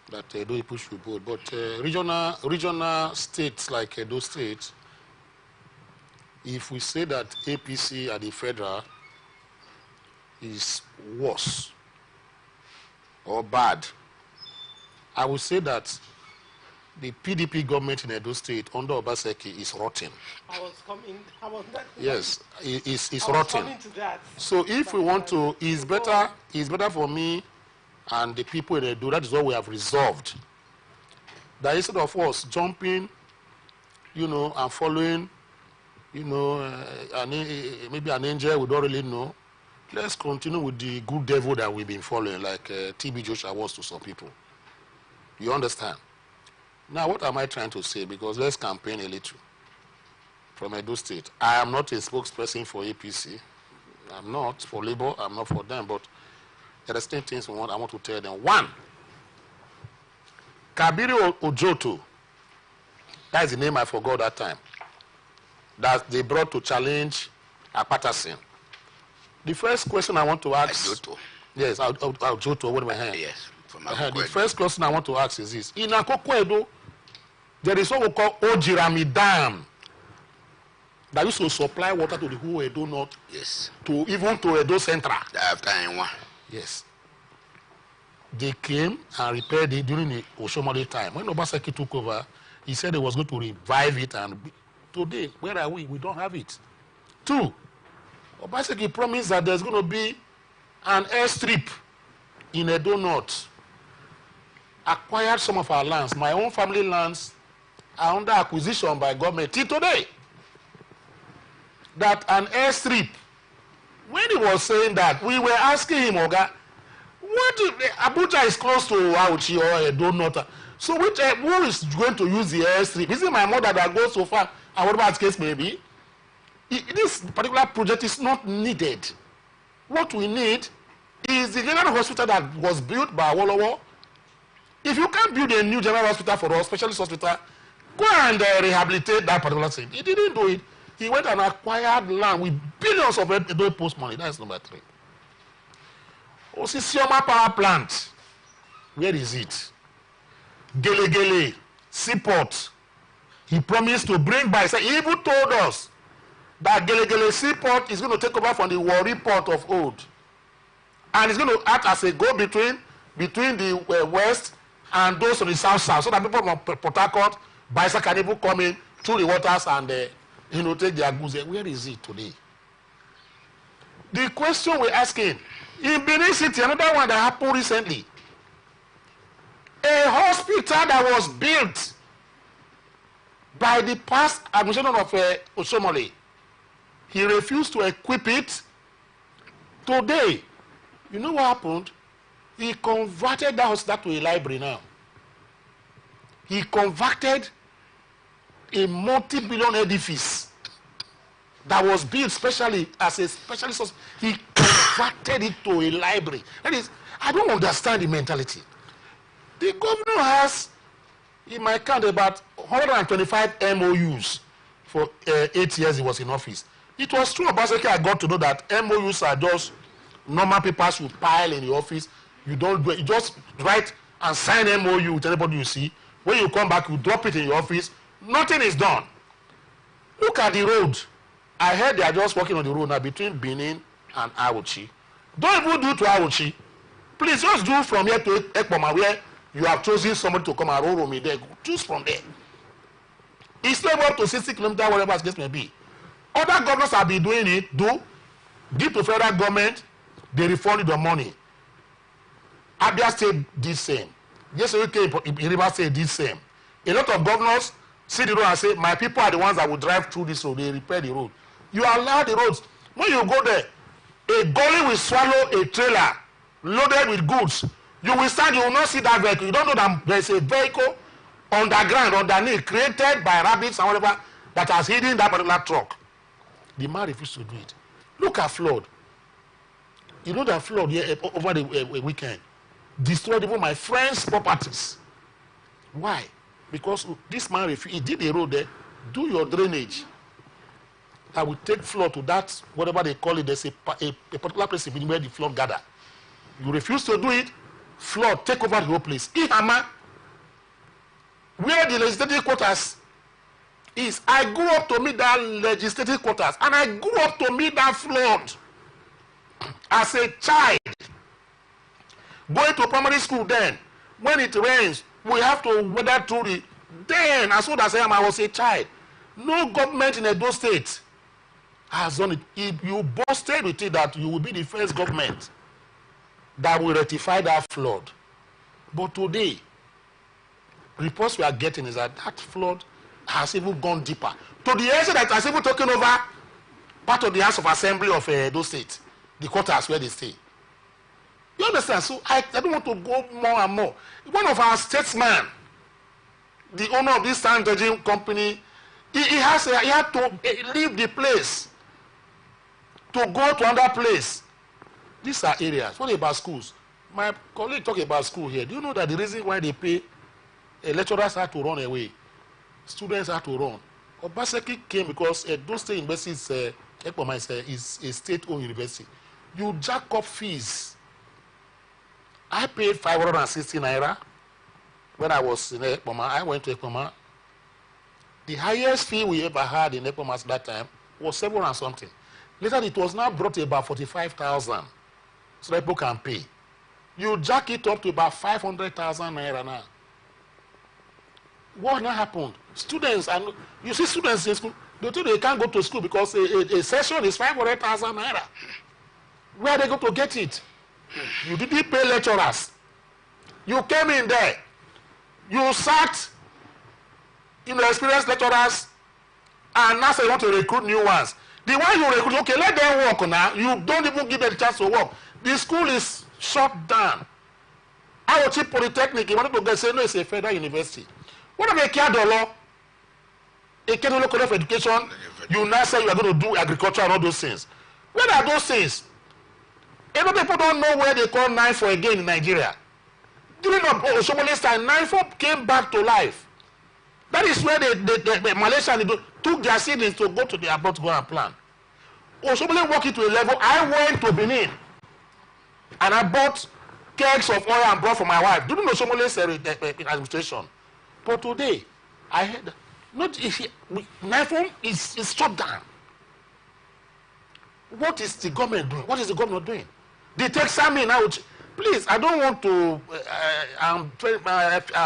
that Edo people should vote, but regional states like Edo State, if we say that APC at the federal is worse or bad, I would say that the PDP government in Edo State under Obaseki is rotten. I was that. Yes, it's rotten. Coming to that. So if we want to, it's better for me and the people in Edo. That is what we have resolved. That instead of us jumping, and following, maybe an angel we don't really know. Let's continue with the good devil that we've been following, like TB Joshua was to some people. You understand? Now, what am I trying to say? Because let's campaign a little from Edo State. I am not a spokesperson for APC. I'm not for Labour. I'm not for them. But there are still things I want to tell them. One, Kabiru Ojoto, that is the name I forgot that time, that they brought to challenge Apatasin. The first question I want to ask... Ojoto. Yes, Ojoto, with my hand. Yes. The first question I want to ask is this. In Akoko Edo, there is what we call Ojirami Dam that used to supply water to the whole Edo North. Yes. Even to Edo Central. After N1. Yes. They came and repaired it during the Oshomole time. When Obaseki took over, he said he was going to revive it, and today, where are we? We don't have it. Two, Obaseki promised that there's going to be an airstrip in Edo North. Acquired some of our lands. My own family lands are under acquisition by government till today. That an airstrip, when he was saying that, we were asking him, Oga, Abuja is close to Auchi or Edo North. So who is going to use the airstrip? Is it my mother that goes so far? And whatever the case may be? This particular project is not needed. What we need is the general hospital that was built by Awolowo. If you can't build a new general hospital for us, specialist hospital, go and rehabilitate that particular thing. He didn't do it. He went and acquired land with billions of Edo Post money. That's number 3. Osisioma Power Plant. Where is it? Gele Seaport. He promised to bring by. He even told us that Gele Seaport is going to take over from the Warri Port of old. And it's going to act as a go-between between the west and those on the south, so that people from Port Harcourt, Baisa can even come in through the waters and take their goods there. Where is it today? The question we're asking, in Benin City, another one that happened recently, a hospital that was built by the past administration of Osomole, He refused to equip it. Today, you know what happened? He converted that to a library now. He converted a multi-billion edifice that was built specially as a special source. He converted it to a library. That is, I don't understand the mentality. The governor has, in my count, about 125 MOUs for 8 years he was in office. It was true, Obaseki, I got to know that MOUs are just normal papers you pile in the office. You don't do it. You just write and sign MOU with anybody you see. When you come back, you drop it in your office. Nothing is done. Look at the road. I heard they are just working on the road now between Benin and Awuchi. Don't even do to Awuchi. Please just do from here to Ekpoma, where you have chosen somebody to come and roll me there. Choose from there. It's not up to 60 kilometers, whatever the case may be. Other governors have been doing it, give to federal government, they refunded the money. Abia State did same. Yes, okay, River State did same. A lot of governors see the road and say, my people are the ones that will drive through this road. They repair the road. You allow the roads. When you go there, a gully will swallow a trailer loaded with goods. You will stand, you will not see that vehicle. You don't know that there is a vehicle underground, underneath, created by rabbits and whatever, that has hidden that particular truck. The man refused to do it. Look at flood. You know that flood here over the weekend destroyed even my friend's properties. Why? Because this man refused. He did a road there. Do your drainage. I will take flood to that, whatever they call it. There's a particular place where the flood gather. You refuse to do it, flood take over the whole place. Ihama, where the legislative quarters is, I grew up to meet that legislative quarters, and I grew up to meet that flood as a child. Going to primary school then, when it rains, we have to weather through it. Then, as old as I am, I was a child. No government in Edo State has done it. If you boasted with it that you will be the first government that will rectify that flood. But today, reports we are getting is that that flood has even gone deeper. To the extent that it has even taken over part of the House of Assembly of Edo State, the quarters where they stay. You understand? So I don't want to go more and more. One of our statesmen, the owner of this sound judging company, he had to leave the place to go to another place. These are areas. What about schools? My colleague talking about school here. Do you know that the reason why they pay lecturers have to run away, students have to run? Obaseki came because those state universities, is a state-owned university. You jack up fees. I paid 560 naira when I was in Ekpoma. I went to Ekpoma. The highest fee we ever had in Ekpoma at that time was 700 and something. Later, it was now brought to about 45,000 so that people can pay. You jack it up to about 500,000 naira now. What now happened? Students, and you see students in school, they tell you they can't go to school because a session is 500,000 naira. Where are they going to get it? You didn't pay lecturers. You came in there. You sat, experienced lecturers, and now say you want to recruit new ones. The one you recruit, okay, let them work now. You don't even give them a chance to work. The school is shut down. Awochi Polytechnic, you wanted to get, say, no, it's a federal university. What about Kiadolo? A Kiadolo College of Education, you now say you are going to do agriculture and all those things. Where are those things? A lot of people don't know where they call 9-4 again in Nigeria. During Oshobole's time, 9-4 came back to life. That is where the Malaysians took their siblings to go to the abroad to go and plan. Oshobole walked it to a level. I went to Benin and I bought kegs of oil and brought for my wife during Oshobole's administration. But today, I heard not if 9-4 is shut down. What is the government doing? What is the government doing? They take Sami now. Please, I don't want to. I'm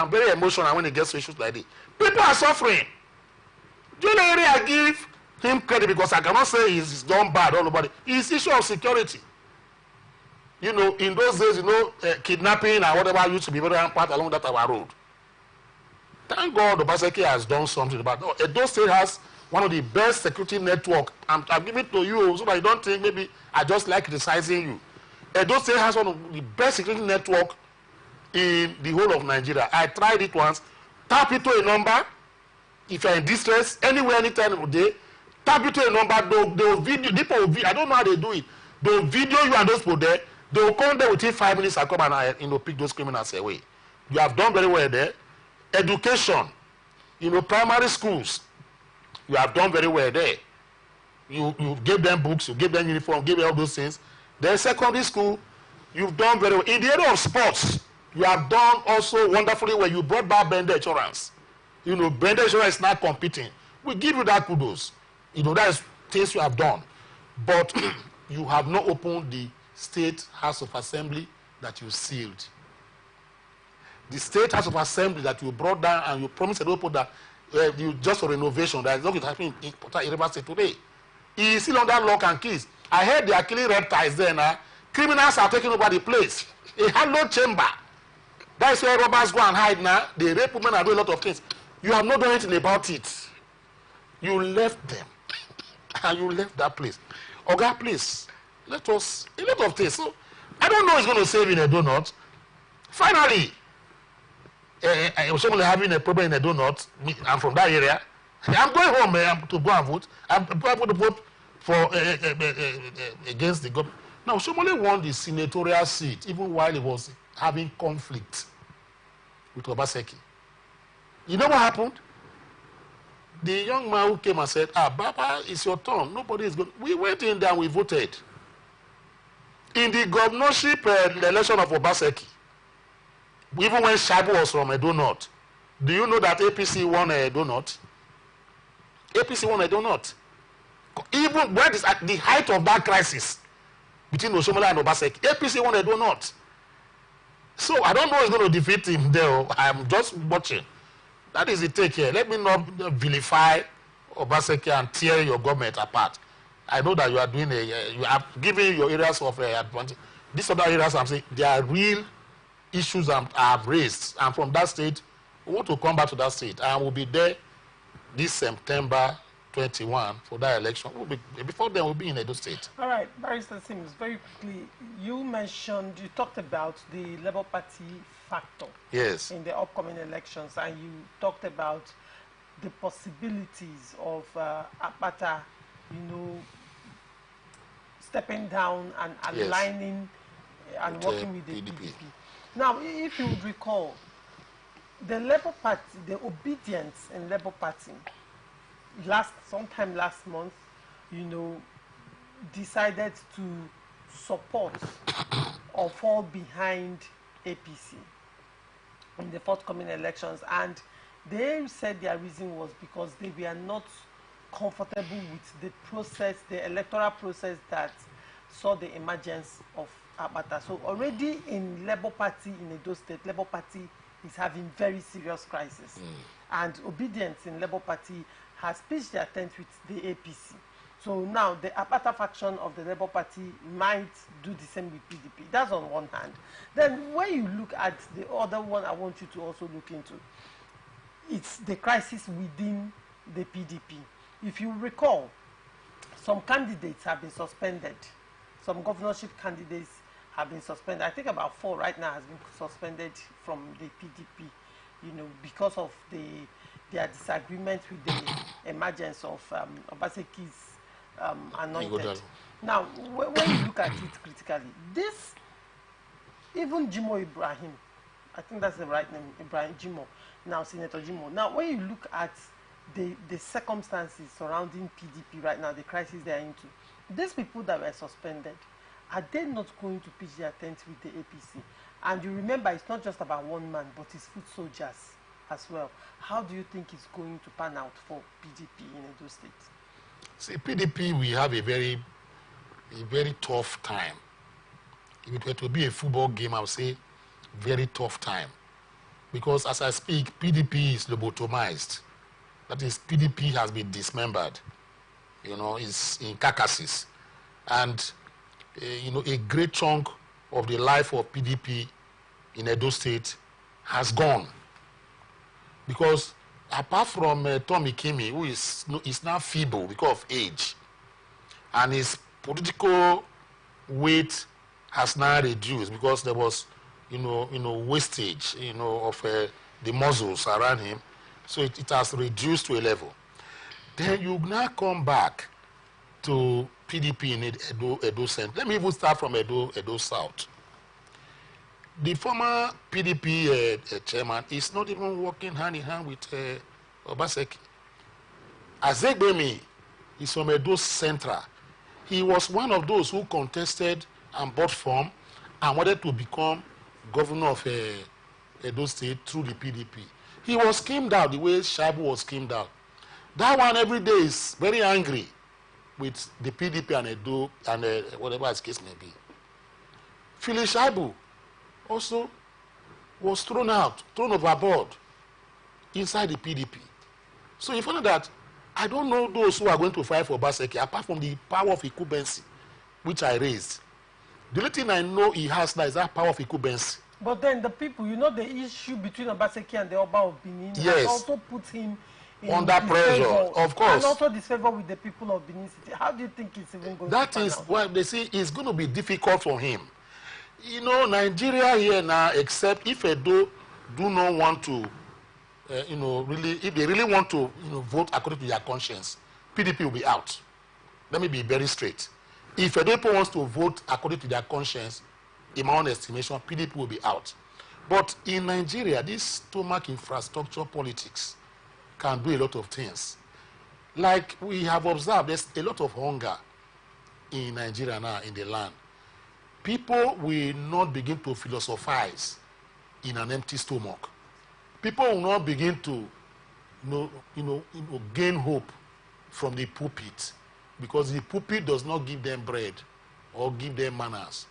very emotional when it gets to issues like this. People are suffering. Do you know I give him credit because I cannot say he's done bad all about it. It's issue of security. In those days, kidnapping and whatever used to be very rampant along that our road. Thank God Obaseki has done something about it. Those state has one of the best security network. I'm giving it to you so that you don't think maybe I just like criticizing you. Edo State has one of the best security network in the whole of Nigeria. I tried it once. Tap into a number. If you're in distress, anywhere, anytime of the day, tap into a number. They'll video. People will I don't know how they do it. They'll video you and those people there. They'll come there within 5 minutes and come and pick those criminals away. You have done very well there. Education, primary schools, you have done very well there. You gave them books, you gave them uniform, gave them all those things. Then secondary school, you've done very well. In the area of sports, you have done also wonderfully well. You brought back Bender Insurance. Bender Insurance is not competing. We give you that kudos. That is things you have done. But you have not opened the State House of Assembly that you sealed. The State House of Assembly that you brought down and you promised to open that you just for renovation that is not going to happen in River State today. He is still under lock and keys. I heard they are killing red ties there now. Criminals are taking over the place. A hallowed chamber. That is where robbers go and hide now. They rape women and do a lot of things. You have not done anything about it. You left them. And you left that place. Oga, please, let us, a lot of things. So, I don't know what's going to save in a donut. Finally, someone having a problem in a donut. I'm from that area. I'm going home to go and vote. I'm going to vote for against the government. Now, Shomole won the senatorial seat even while he was having conflict with Obaseki. You know what happened? The young man who came and said, Baba, it's your turn. Nobody is going. We went in there and we voted. In the governorship election of Obaseki, even when Shabu was from Edo North, do you know that APC won Edo North? APC won Edo North. Even when it's at the height of that crisis between Oshomola and Obaseki, APC won Edo North. So I don't know who's going to defeat him there. I'm just watching. That is the take here. Let me not vilify Obaseki and tear your government apart. I know that you are doing you are giving your areas of advantage. These other areas I'm saying, they are real issues I have raised. And from that state, we want to come back to that state. And we'll be there this September 21 for that election. Before then, we'll be in Edo State. All right, Barrister Sims, very quickly, you talked about the Labour Party factor in the upcoming elections, and you talked about the possibilities of Apata, stepping down and aligning and working with the PDP. Now, if you would recall, the Labour Party, the obedience in Labour Party, sometime last month, decided to support or fall behind APC in the forthcoming elections, and they said their reason was because they were not comfortable with the process, the electoral process that saw the emergence of Abata. So already in Labour Party in Edo State, Labour Party is having very serious crisis. And obedience in Labour Party has pitched their tent with the APC. So now the Apata faction of the Labour Party might do the same with PDP. That's on one hand. Then when you look at the other one I want you to also look into, it's the crisis within the PDP. If you recall, some candidates have been suspended. Some governorship candidates have been suspended. I think about 4 right now has been suspended from the PDP, because of their disagreement with the emergence of Obaseki's anointed. Now, when you look at it critically, this, even Jimo Ibrahim, I think that's the right name, Ibrahim Jimo, now Senator Jimo. Now, when you look at the circumstances surrounding PDP right now, the crisis they're into, these people that were suspended, are they not going to pitch their tent with the APC? And you remember, it's not just about one man, but it's foot soldiers as well. How do you think it's going to pan out for PDP in Edo State? See, PDP, we have a very tough time. If it were to be a football game, I would say very tough time. Because as I speak, PDP is lobotomized. That is, PDP has been dismembered. It's in carcasses. And, a great chunk of the life of PDP in Edo State has gone. Because apart from Tommy Kimi, who is now feeble because of age, and his political weight has now reduced because there was, wastage, of the muscles around him. So it has reduced to a level. Then you now come back to PDP in Edo Central. Let me even start from Edo South. The former PDP chairman is not even working hand in hand with Obaseki. Azegbemi is from Edo Central. He was one of those who contested and bought form and wanted to become governor of Edo State through the PDP. He was schemed out the way Shaibu was schemed out. That one every day is very angry with the PDP and Edo and whatever his case may be. Phyllis Shaibu also was thrown overboard inside the PDP. So you find that I don't know those who are going to fight for Obaseki apart from the power of incumbency, which I raised. The only thing I know he has now is that power of incumbency. But then the people, the issue between Obaseki and the Oba of Benin yes. has also put him in under pressure, of course. And also disfavor with the people of Benin City. How do you think it's even going that to is why they say it's going to be difficult for him. Nigeria here now, except if Edo do not want to, if they really want to, vote according to their conscience, PDP will be out. Let me be very straight. If Edo people wants to vote according to their conscience, in my own estimation, PDP will be out. But in Nigeria, this stomach infrastructure politics can do a lot of things. Like we have observed, there's a lot of hunger in Nigeria now, in the land. People will not begin to philosophize in an empty stomach. People will not begin to gain hope from the pulpit, because the pulpit does not give them bread or give them manners,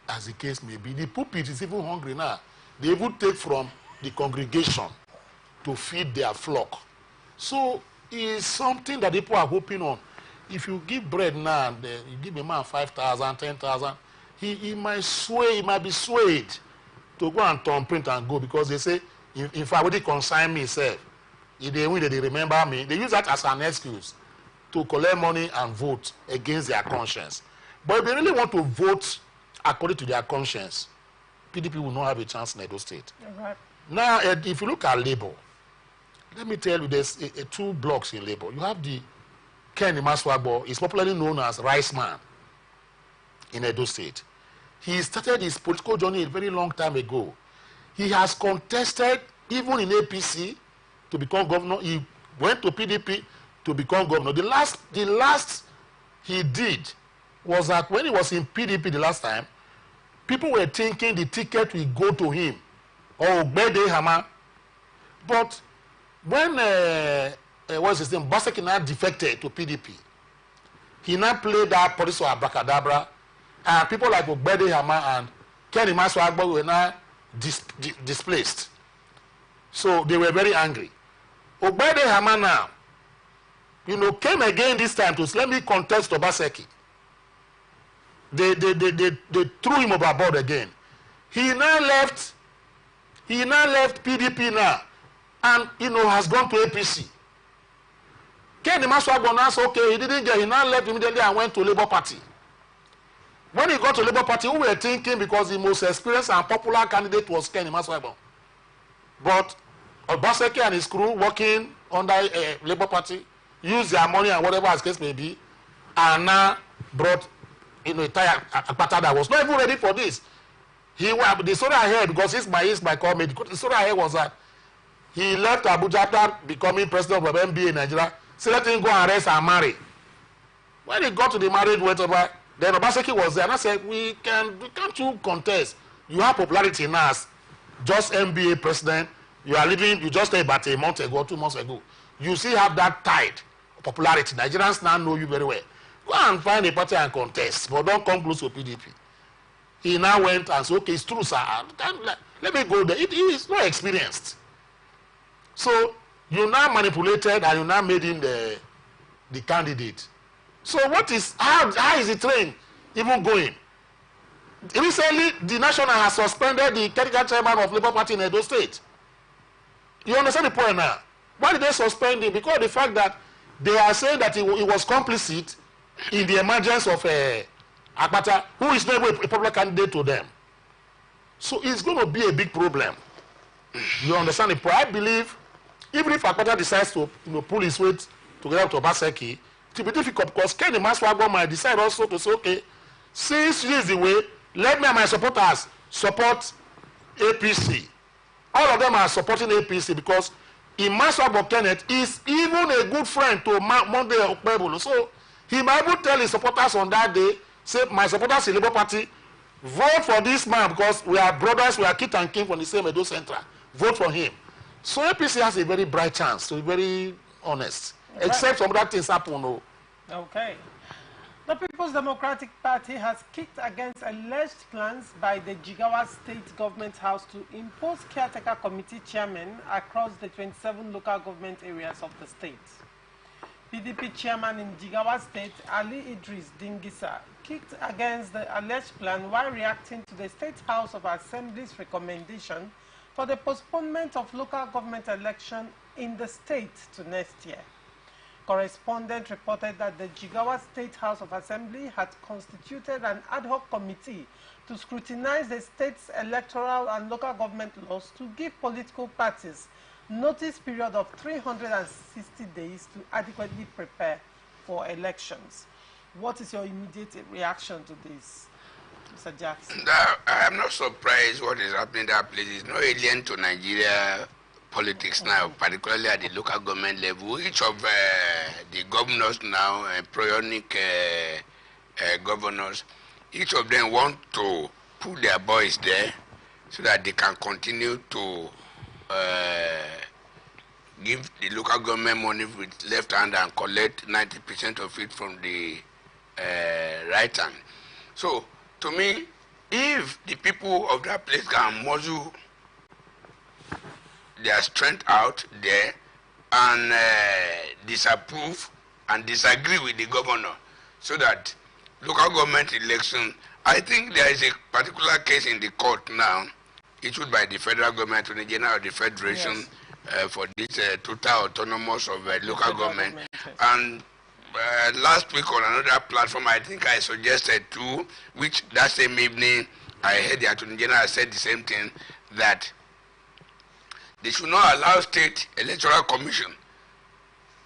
as the case may be. The pulpit is even hungry now. They even take from the congregation to feed their flock. So it's something that people are hoping on. If you give bread now, and you give a man 5,000, 10,000, he might sway, he might be swayed to go and turn print and go, because they say, if I would consign me, sir, if they win, they remember me. They use that as an excuse to collect money and vote against their conscience. But if they really want to vote according to their conscience, PDP will not have a chance in Edo State. Right. Now, if you look at Labour, let me tell you, there's two blocks in Labour. You have the Ken Maswagbo, is popularly known as Rice Man in Edo State. He started his political journey a very long time ago. He has contested, even in APC, to become governor. He went to PDP to become governor. The last he did was that when he was in PDP the last time, people were thinking the ticket will go to him or Ogbede Hama. But when what's his name, Obaseki now defected to PDP, he now played that police of abracadabra, and people like Ogbede Hama and Kenny Maswagbo were now displaced. So they were very angry. Ogbede Hama now, came again this time to say, let me contest Obaseki. They threw him overboard again. He now left PDP now, and has gone to APC. Kenny Maswagbo now said, okay, he didn't get, he now left immediately and went to Labour Party. When he got to Labour Party, we were thinking, because the most experienced and popular candidate was Kenny Maswagbo. But Obaseki and his crew, working under Labour Party, used their money and whatever as case may be, and now brought a Akpata that was not even ready for this. The story I heard, because it's my comment, the story I heard was that he left Abuja after becoming president of MBA in Nigeria, so let him go and rest and marry. When he got to the marriage, whatever, then Obaseki was there, and I said, can't you contest? You have popularity now as just MBA president. You are living, you just stayed about a month ago, 2 months ago. You still have that tide of popularity. Nigerians now know you very well. Go and find a party and contest, but don't come close to PDP. He now went and said, okay, it's true, sir. Let me go there. He is not experienced. So you now manipulated and you now made him the candidate. So how is the train even going? Recently, the National has suspended the technical chairman of Labour Party in Edo State. You understand the point now? Why did they suspend him? Because of the fact that they are saying that he was complicit in the emergence of Akpata, who is not a popular candidate to them. So it's going to be a big problem. You understand it? But I believe even if Akpata decides to pull his weight together to Obaseki, it will be difficult because Kenny Maswagwa might decide also to say, okay, since this is the way, let me and my supporters support APC. All of them are supporting APC because Maswagwa Kenneth is even a good friend to Monday Okpebulu. So he might even tell his supporters on that day, say, my supporters in Labour Party, vote for this man because we are brothers, we are kith and kin from the same Edo Central. Vote for him. So APC has a very bright chance, to be very honest. Right. Except some other things happen. No. Okay. The People's Democratic Party has kicked against alleged plans by the Jigawa State Government House to impose caretaker committee chairmen across the 27 local government areas of the state. PDP chairman in Jigawa State, Ali Idris Dingisa, kicked against the alleged plan while reacting to the State House of Assembly's recommendation for the postponement of local government election in the state to next year. Correspondent reported that the Jigawa State House of Assembly had constituted an ad hoc committee to scrutinize the state's electoral and local government laws to give political parties notice period of 360 days to adequately prepare for elections. What is your immediate reaction to this, Mr. Jackson? I am not surprised what is happening in that place. It's no alien to Nigeria politics now, particularly at the local government level. Each of the governors now, embryonic governors, each of them want to put their boys there so that they can continue to give the local government money with left hand and collect 90% of it from the right hand. So, to me, if the people of that place can muzzle their strength out there and disapprove and disagree with the governor so that local government election, I think there is a particular case in the court now issued by the federal government to the general of the federation for this total autonomous of local government. And last week on another platform, I think I suggested too, which that same evening I heard the Attorney General said the same thing, that they should not allow State Electoral Commission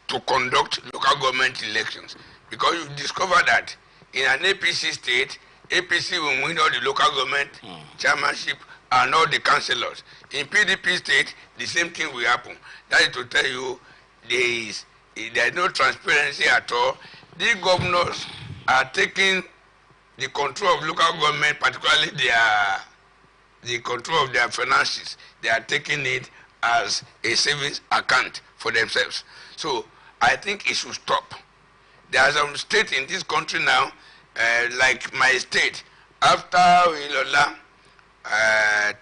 to conduct local government elections, because you discover that in an APC state, APC will win all the local government chairmanship and all the councillors. In PDP state, the same thing will happen. That is to tell you there is no transparency at all. The governors are taking the control of local government, particularly the control of their finances. They are taking it as a savings account for themselves. So I think it should stop. There are some states in this country now, like my state, after Ilola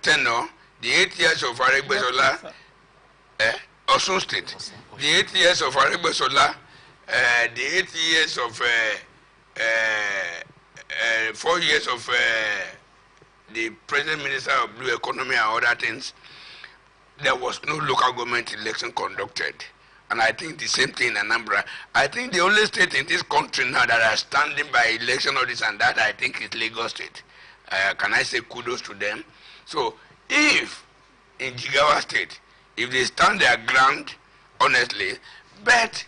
tenure, the 8 years of Aregbesola, Osun State, the 8 years of Aregbesola, the 8 years of 4 years of the President Minister of Blue Economy and other things, there was no local government election conducted. And I think the same thing in Anambra. I think the only state in this country now that are standing by election or this and that, I think is Lagos State. Can I say kudos to them? So if in Jigawa State, if they stand their ground, honestly, but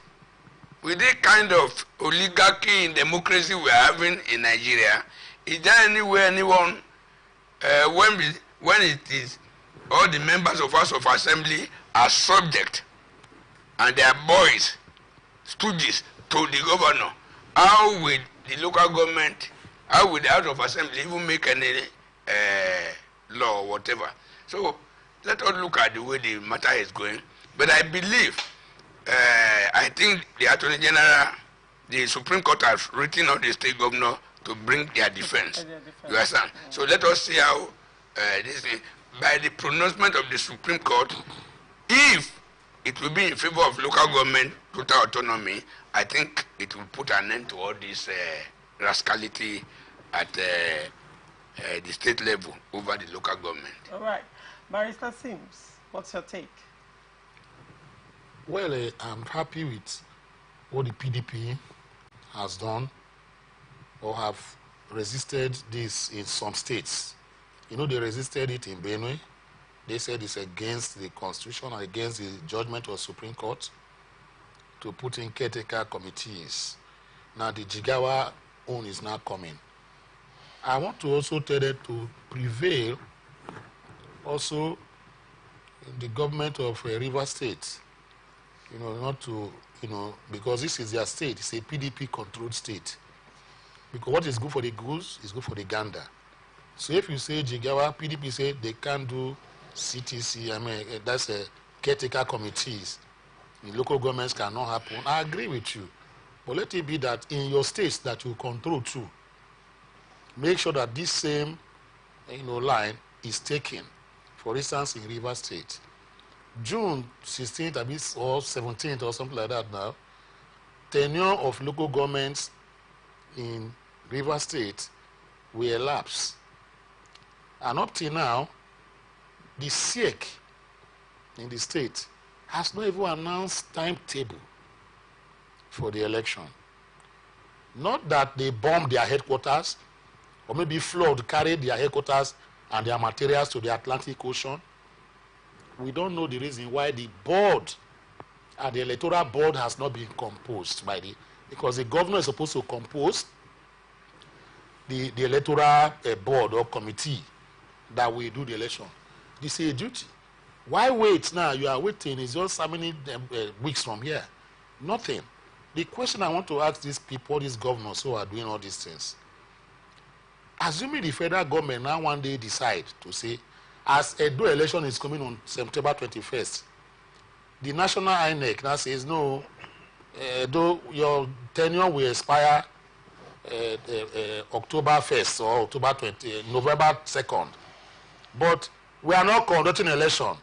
with the kind of oligarchy in democracy we are having in Nigeria, is there anywhere anyone, when it is all the members of House of Assembly are subject and their boys, stooges to the governor, how will the local government, how will the House of Assembly even make any law or whatever? So let us look at the way the matter is going. But I believe, I think the Attorney General, the Supreme Court has written on the state governor to bring their defense. You understand? So let us see how this thing, by the pronouncement of the Supreme Court, if it will be in favor of local government total autonomy, I think it will put an end to all this rascality at the state level over the local government. All right. Barrister Sims, what's your take? Well, I'm happy with what the PDP has done or have resisted this in some states. You know, they resisted it in Benue. They said it's against the Constitution and against the judgment of Supreme Court to put in caretaker committees. Now the Jigawa own is now coming. I want to also tell them to prevail also in the government of Rivers State, you know, not to, you know, because this is their state, it's a PDP-controlled state. Because what is good for the goose is good for the gander. So if you say Jigawa, PDP say they can't do CTC, I mean, that's a caretaker committees. In local governments cannot happen. I agree with you. But let it be that in your states that you control too, make sure that this same, you know, line is taken. For instance, in Rivers State, June 16th or 17th or something like that now, tenure of local governments in Rivers State will elapse. And up till now, the SEC in the state has not even announced timetable for the election. Not that they bombed their headquarters or maybe flood carried their headquarters and their materials to the Atlantic Ocean. We don't know the reason why the board, the electoral board has not been composed because the governor is supposed to compose the electoral board or committee that will do the election. This is a duty. Why wait now? You are waiting. It's just how many weeks from here? Nothing. The question I want to ask these people, these governors who are doing all these things, assuming the federal government now one day decide to say, as Edo election is coming on September 21st, the national INEC now says, no, Edo, your tenure will expire October 1st or November 2nd. But we are not conducting election.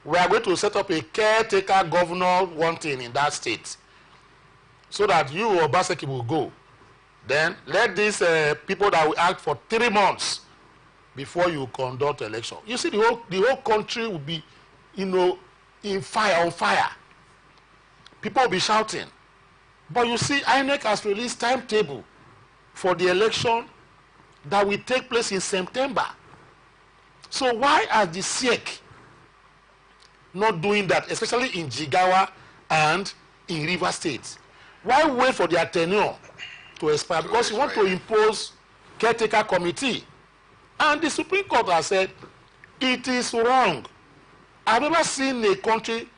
We are going to set up a caretaker governor one thing in that state so that you or Baseki will go. Then let these people that will act for 3 months before you conduct election. You see, the whole country will be, you know, on fire. People will be shouting. But you see, INEC has released timetable for the election that will take place in September. So why are the SEC not doing that, especially in Jigawa and in Rivers State? Why wait for their tenure to expire? Because you want to impose caretaker committee. And the Supreme Court has said it is wrong. I've never seen a country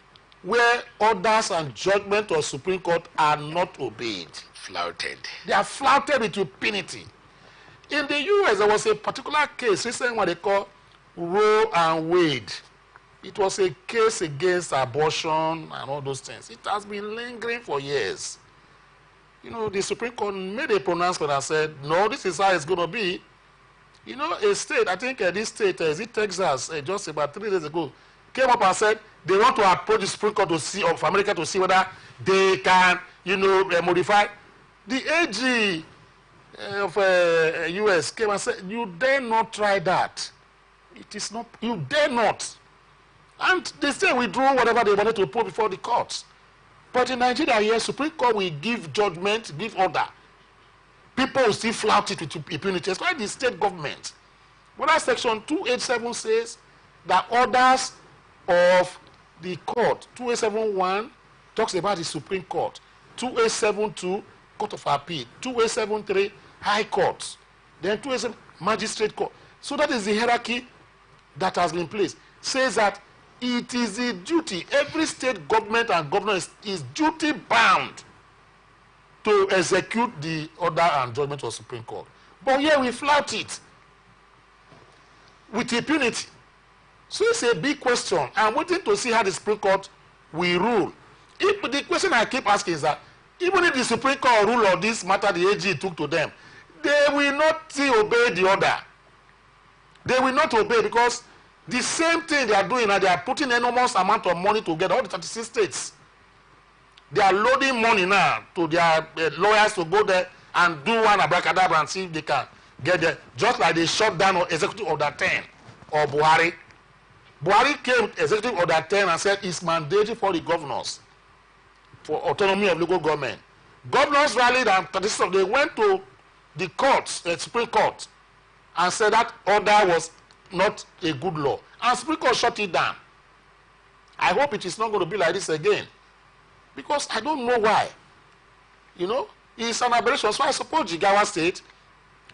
where orders and judgment of Supreme Court are not obeyed. Flouted. They are flouted with impunity. In the US, there was a particular case, recently what they call Roe and Wade. It was a case against abortion and all those things. It has been lingering for years. You know, the Supreme Court made a pronouncement and said, no, this is how it's going to be. You know, a state, I think this state, is it Texas, just about 3 days ago, came up and said they want to approach the Supreme Court to see, of America to see whether they can, you know, modify. The AG of US came and said, you dare not try that. It is not, you dare not. And they say withdraw whatever they wanted to put before the courts. But in Nigeria here, Supreme Court will give judgment, give order. People will still flout it with impunity. It's like the state government. Whether Section 287 says that orders of the court, 2871 talks about the Supreme Court, 2872 Court of Appeal, 2873 High Court, then 2877 Magistrate Court. So that is the hierarchy that has been placed. Says that it is the duty, every state government and governor is duty bound to execute the order and judgment of Supreme Court. But here we flout it with impunity. So it's a big question. I'm waiting to see how the Supreme Court will rule. If the question I keep asking is that even if the Supreme Court rule on this matter the AG took to them, they will not obey the order. They will not obey because the same thing they are doing and they are putting enormous amount of money together, all the 36 states. They are loading money now to their lawyers to go there and do one abracadabra and see if they can get there. Just like they shut down Executive Order 10 or Buhari. Buhari came Executive Order 10 and said it's mandatory for the governors for autonomy of local government. Governors rallied and they went to the courts, the Supreme Court, and said that order was not a good law. And Supreme Court shut it down. I hope it is not going to be like this again. Because I don't know why. You know, it's an aberration. So I support Jigawa State,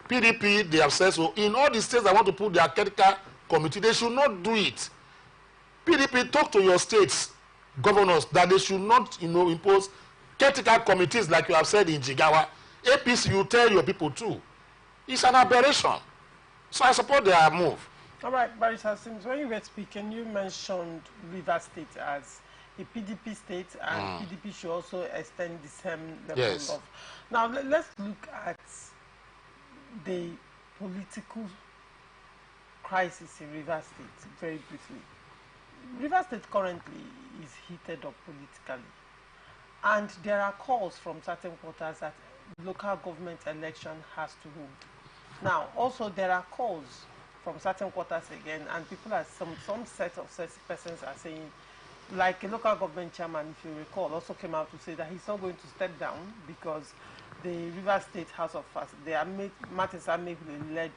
PDP, they have said so. In all the states that want to put their caretaker committee, they should not do it. PDP, talk to your states governors that they should not, impose caretaker committees like you have said in Jigawa. APC, you tell your people too. It's an aberration. So I support their move. All right, Barrister Sims, when you were speaking, you mentioned Rivers State as a PDP state, and PDP should also extend the same level of. Now, let's look at the political crisis in Rivers State very briefly. Rivers State currently is heated up politically, and there are calls from certain quarters that local government election has to hold. Now, also there are calls from certain quarters again, and people are some set of persons are saying, like a local government chairman, if you recall, also came out to say that he's not going to step down because the Rivers State House of Martins Amegule-led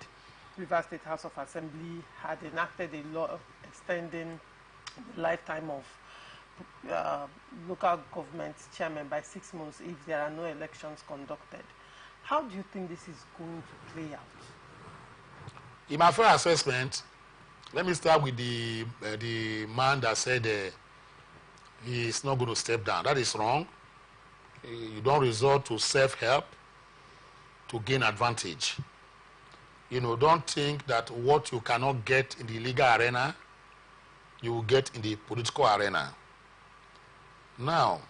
Rivers State House of Assembly had enacted a law extending the lifetime of local government chairman by 6 months if there are no elections conducted. How do you think this is going to play out? In my first assessment, let me start with the man that said he is not going to step down. That is wrong. You don't resort to self-help to gain advantage. Don't think that what you cannot get in the legal arena, you will get in the political arena. Now,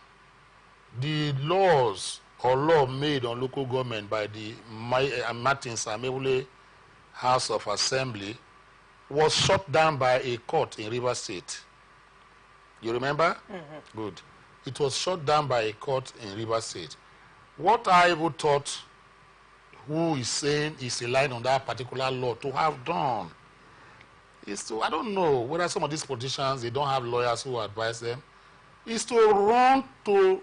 the laws or law made on local government by the Martins Amegule House of Assembly was shut down by a court in Rivers State. You remember? Mm-hmm. Good. It was shut down by a court in Rivers State. What I even thought who is saying is relying on that particular law to have done is to, I don't know whether some of these politicians, they don't have lawyers who advise them, is to run to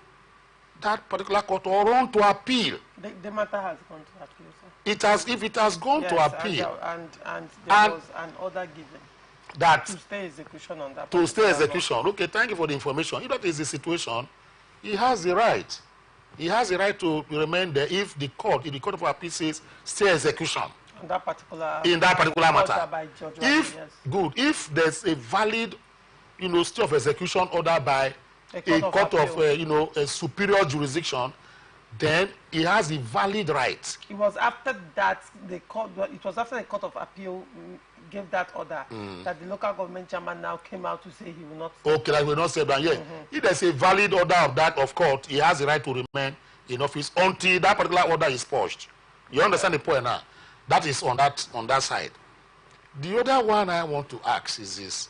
that particular court or run to appeal. The matter has gone to appeal, sir. It has, if it has gone to appeal. And there was an order given. That to stay execution on that. To stay execution. Okay, thank you for the information. If that is the situation, he has the right. He has the right to remain there if the court of appeal says stay execution. In that particular matter. By Judge If yes. Good, if there's a valid, stay of execution order by a court of a superior jurisdiction, then he has the valid right. It was after that it was after the court of appeal gave that order that the local government chairman now came out to say he will not. Okay, I will not say that. Yeah, if there's a valid order of court, he has the right to remain in office until that particular order is pushed. You understand the point now? That is on that side. The other one I want to ask is this.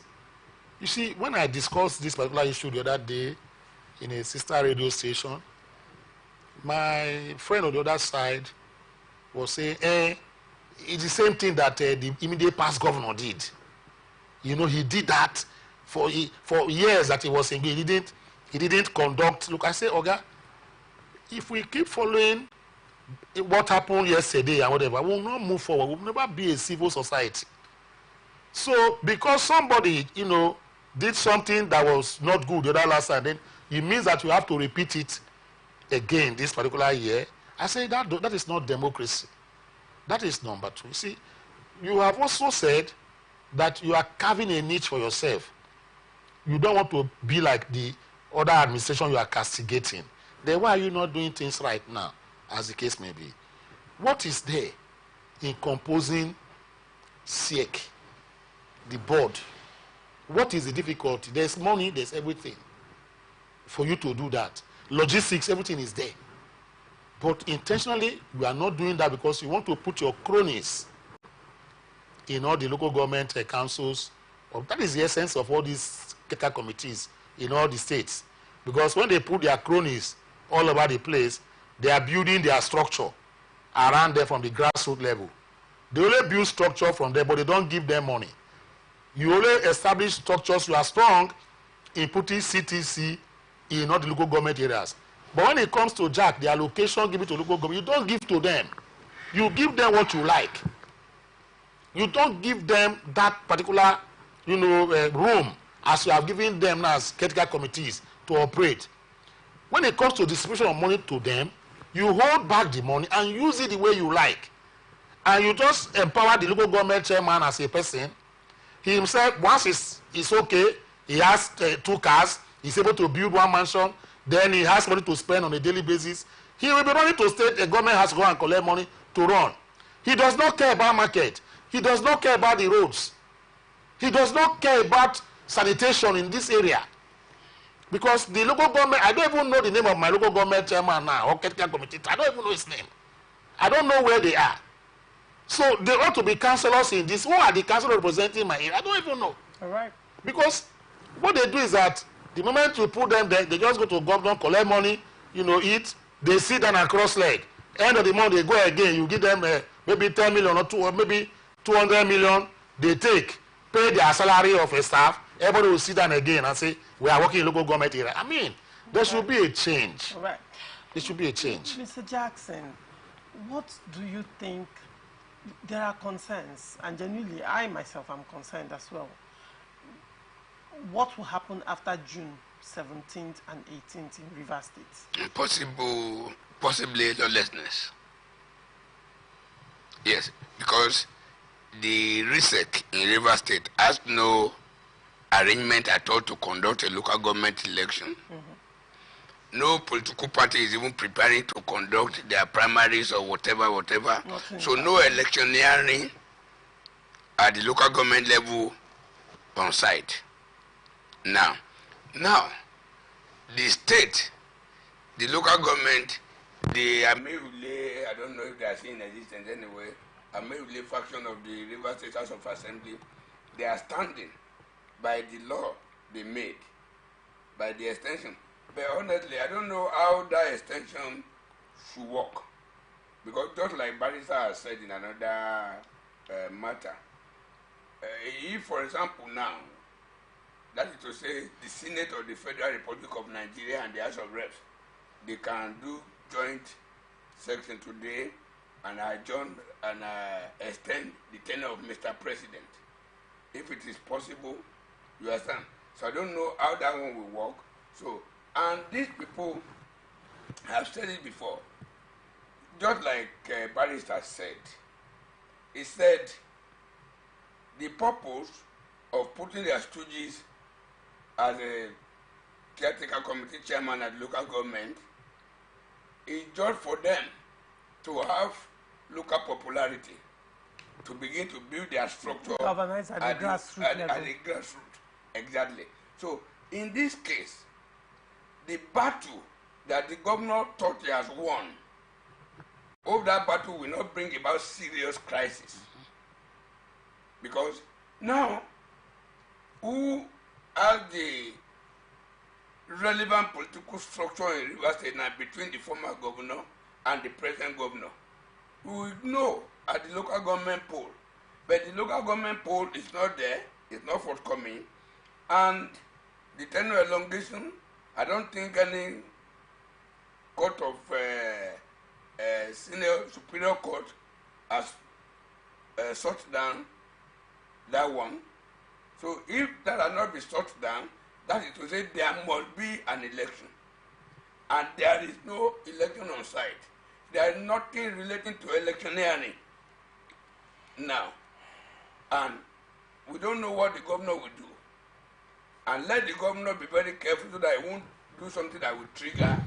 You see, when I discussed this particular issue the other day in a sister radio station, my friend on the other side was saying, it's the same thing that the immediate past governor did. He did that for years that he was engaged. He didn't conduct. Look, I say, Oga, if we keep following what happened yesterday and whatever, we will not move forward. We will never be a civil society. So, because somebody, did something that was not good the other last time, then it means that you have to repeat it again this particular year. I say that is not democracy. That is number two. You see, you have also said that you are carving a niche for yourself. You don't want to be like the other administration you are castigating. Then why are you not doing things right now, as the case may be? What is there in composing SIEC, the board? What is the difficulty? There's money, there's everything for you to do that. Logistics, everything is there. But intentionally, you are not doing that because you want to put your cronies in all the local government councils. That is the essence of all these caretaker committees in all the states. Because when they put their cronies all over the place, they are building their structure around them from the grassroots level. They only build structure from there, but they don't give them money. You only establish structures. You are strong in putting CTC in all the local government areas. But when it comes to Jack, the allocation given to local government, you don't give to them. You give them what you like. You don't give them that particular, room as you have given them now as caretaker committees to operate. When it comes to distribution of money to them, you hold back the money and use it the way you like. And you just empower the local government chairman as a person. He himself, once it's okay, he has 2 cars, he's able to build 1 mansion, then he has money to spend on a daily basis. He will be running to state, the government has to go and collect money to run. He does not care about market. He does not care about the roads. He does not care about sanitation in this area. Because the local government, I don't even know the name of my local government chairman now, or caretaker committee. I don't even know his name. I don't know where they are. So they ought to be councillors in this. Who are the councillors representing my area? I don't even know. All right. Because what they do is that the moment you put them there, they just go to government, collect money, eat. They sit down and cross leg. End of the month, they go again. You give them maybe 10 million or maybe 200 million. They take, pay their salary of a staff. Everybody will sit down again and say, we are working in local government area. I mean, there should be a change. All right. There should be a change. Mr. Jackson, what do you think? There are concerns, and genuinely, I myself am concerned as well. What will happen after June 17th and 18th in Rivers State? Possibly lawlessness. Yes, because the RISEC in Rivers State has no arrangement at all to conduct a local government election. No political party is even preparing to conduct their primaries or whatever. So no electioneering at the local government level on site. Now, the state, the local government, the Ameule, I don't know if they are still in existence anyway, Ameule faction of the Rivers State House of Assembly, they are standing by the law they made, by the extension. But honestly, I don't know how that extension should work. Because just like Barrister has said in another matter, if, for example, now, that is to say, the Senate of the Federal Republic of Nigeria and the House of Reps, they can do joint section today and adjourn and extend the tenure of Mr. President. If it is possible, you understand? So I don't know how that one will work. So, and these people have said it before. Just like Barrister said, he said the purpose of putting their stooges as a caretaker committee chairman at local government is just for them to have local popularity, to begin to build their structure at the grassroots. Exactly. So in this case, the battle that the governor thought he has won, all that battle will not bring about serious crisis. Because now, who has the relevant political structure in Rivers State now between the former governor and the present governor? We will know at the local government poll. But the local government poll is not there, it's not forthcoming. And the tenure elongation, I don't think any court of superior court has shut down that one. So if that has not been shut down, that is to say there must be an election. And there is no election on site. There is nothing relating to electioneering now. And we don't know what the governor will do. And let the governor be very careful so that he won't do something that will trigger.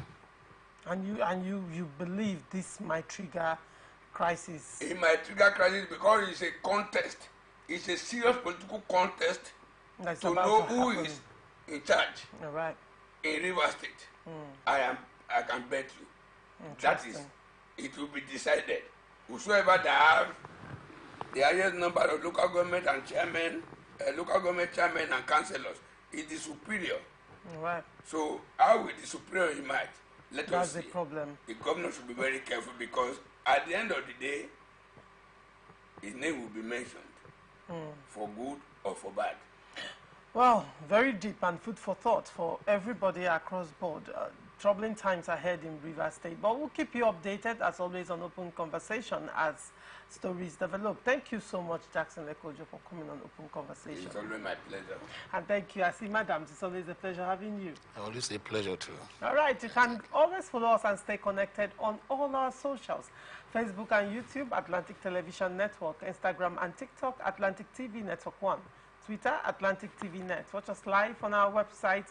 And you believe this might trigger crisis? It might trigger crisis because it's a contest. It's a serious political contest to know who is in charge. All right. In Rivers State. I can bet you. That is, it will be decided. Whosoever that have the highest number of local government and chairmen, local government chairmen and councillors is the superior. All right. So how will the superior emerge? Let us see. That's the problem. The governor should be very careful because at the end of the day, his name will be mentioned for good or for bad. Well, very deep and food for thought for everybody across board. Troubling times ahead in Rivers State, but we'll keep you updated as always on Open Conversation as stories develop. Thank you so much, Jackson Lekojo, for coming on Open Conversation. It's always my pleasure. And thank you. I see, madam, it's always a pleasure having you. Always a pleasure too. All right, you can always follow us and stay connected on all our socials. Facebook and YouTube, Atlantic Television Network. Instagram and TikTok, Atlantic TV Network 1. Twitter, Atlantic TV Net. Watch us live on our website,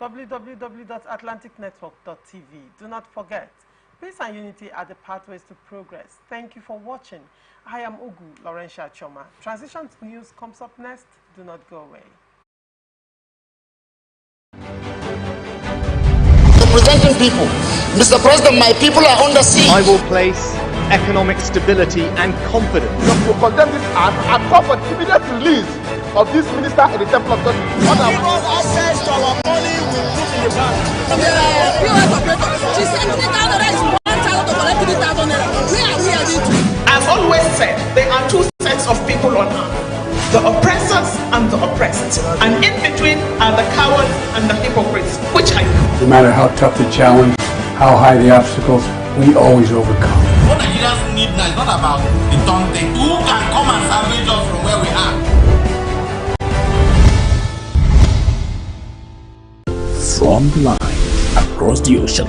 www.atlanticnetwork.tv. Do not forget, peace and unity are the pathways to progress. Thank you for watching. I am Ugu Laurentia Choma. Transition News comes up next. Do not go away. Representing people. Mr. President, my people are under siege. I will place economic stability and confidence. To condemn this act and call for the immediate release of this minister in the Temple of Justice. Give us access to our money we put in the bank. POS operator, she said 3,000 is 1,000 to collect 3,000 naira. Where are we heading to? I've always said there are two sets of people on earth, the oppressors and the oppressed. And in between are the cowards and the hypocrites, which I know. No matter how tough the challenge, how high the obstacles, we always overcome. What Nigerians need now is not about the Tonte. Who can come and salvage us from where we are? From the line across the ocean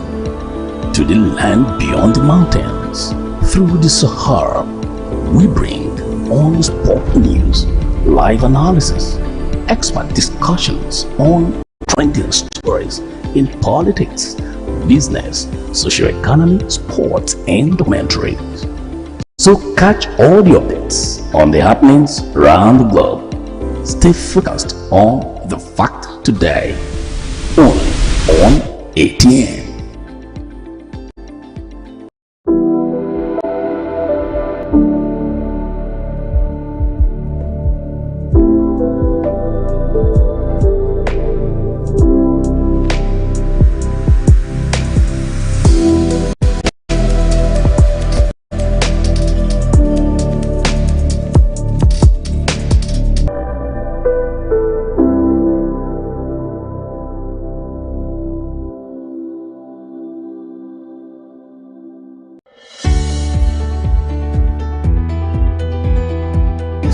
to the land beyond the mountains, through the Sahara, we bring all sport news, live analysis, expert discussions on trending stories in politics, business, socio-economy, sports, and documentaries. So catch all the updates on the happenings around the globe. Stay focused on the fact today. Only on ATN.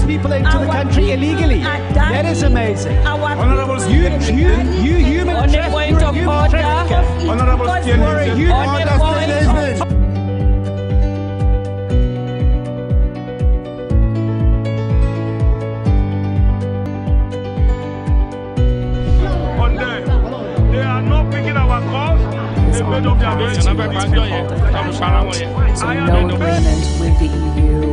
People into the country illegally. That is amazing. Honourable you human trafficker. Honourable They are not picking our calls. They made up their mind. So no agreement with the EU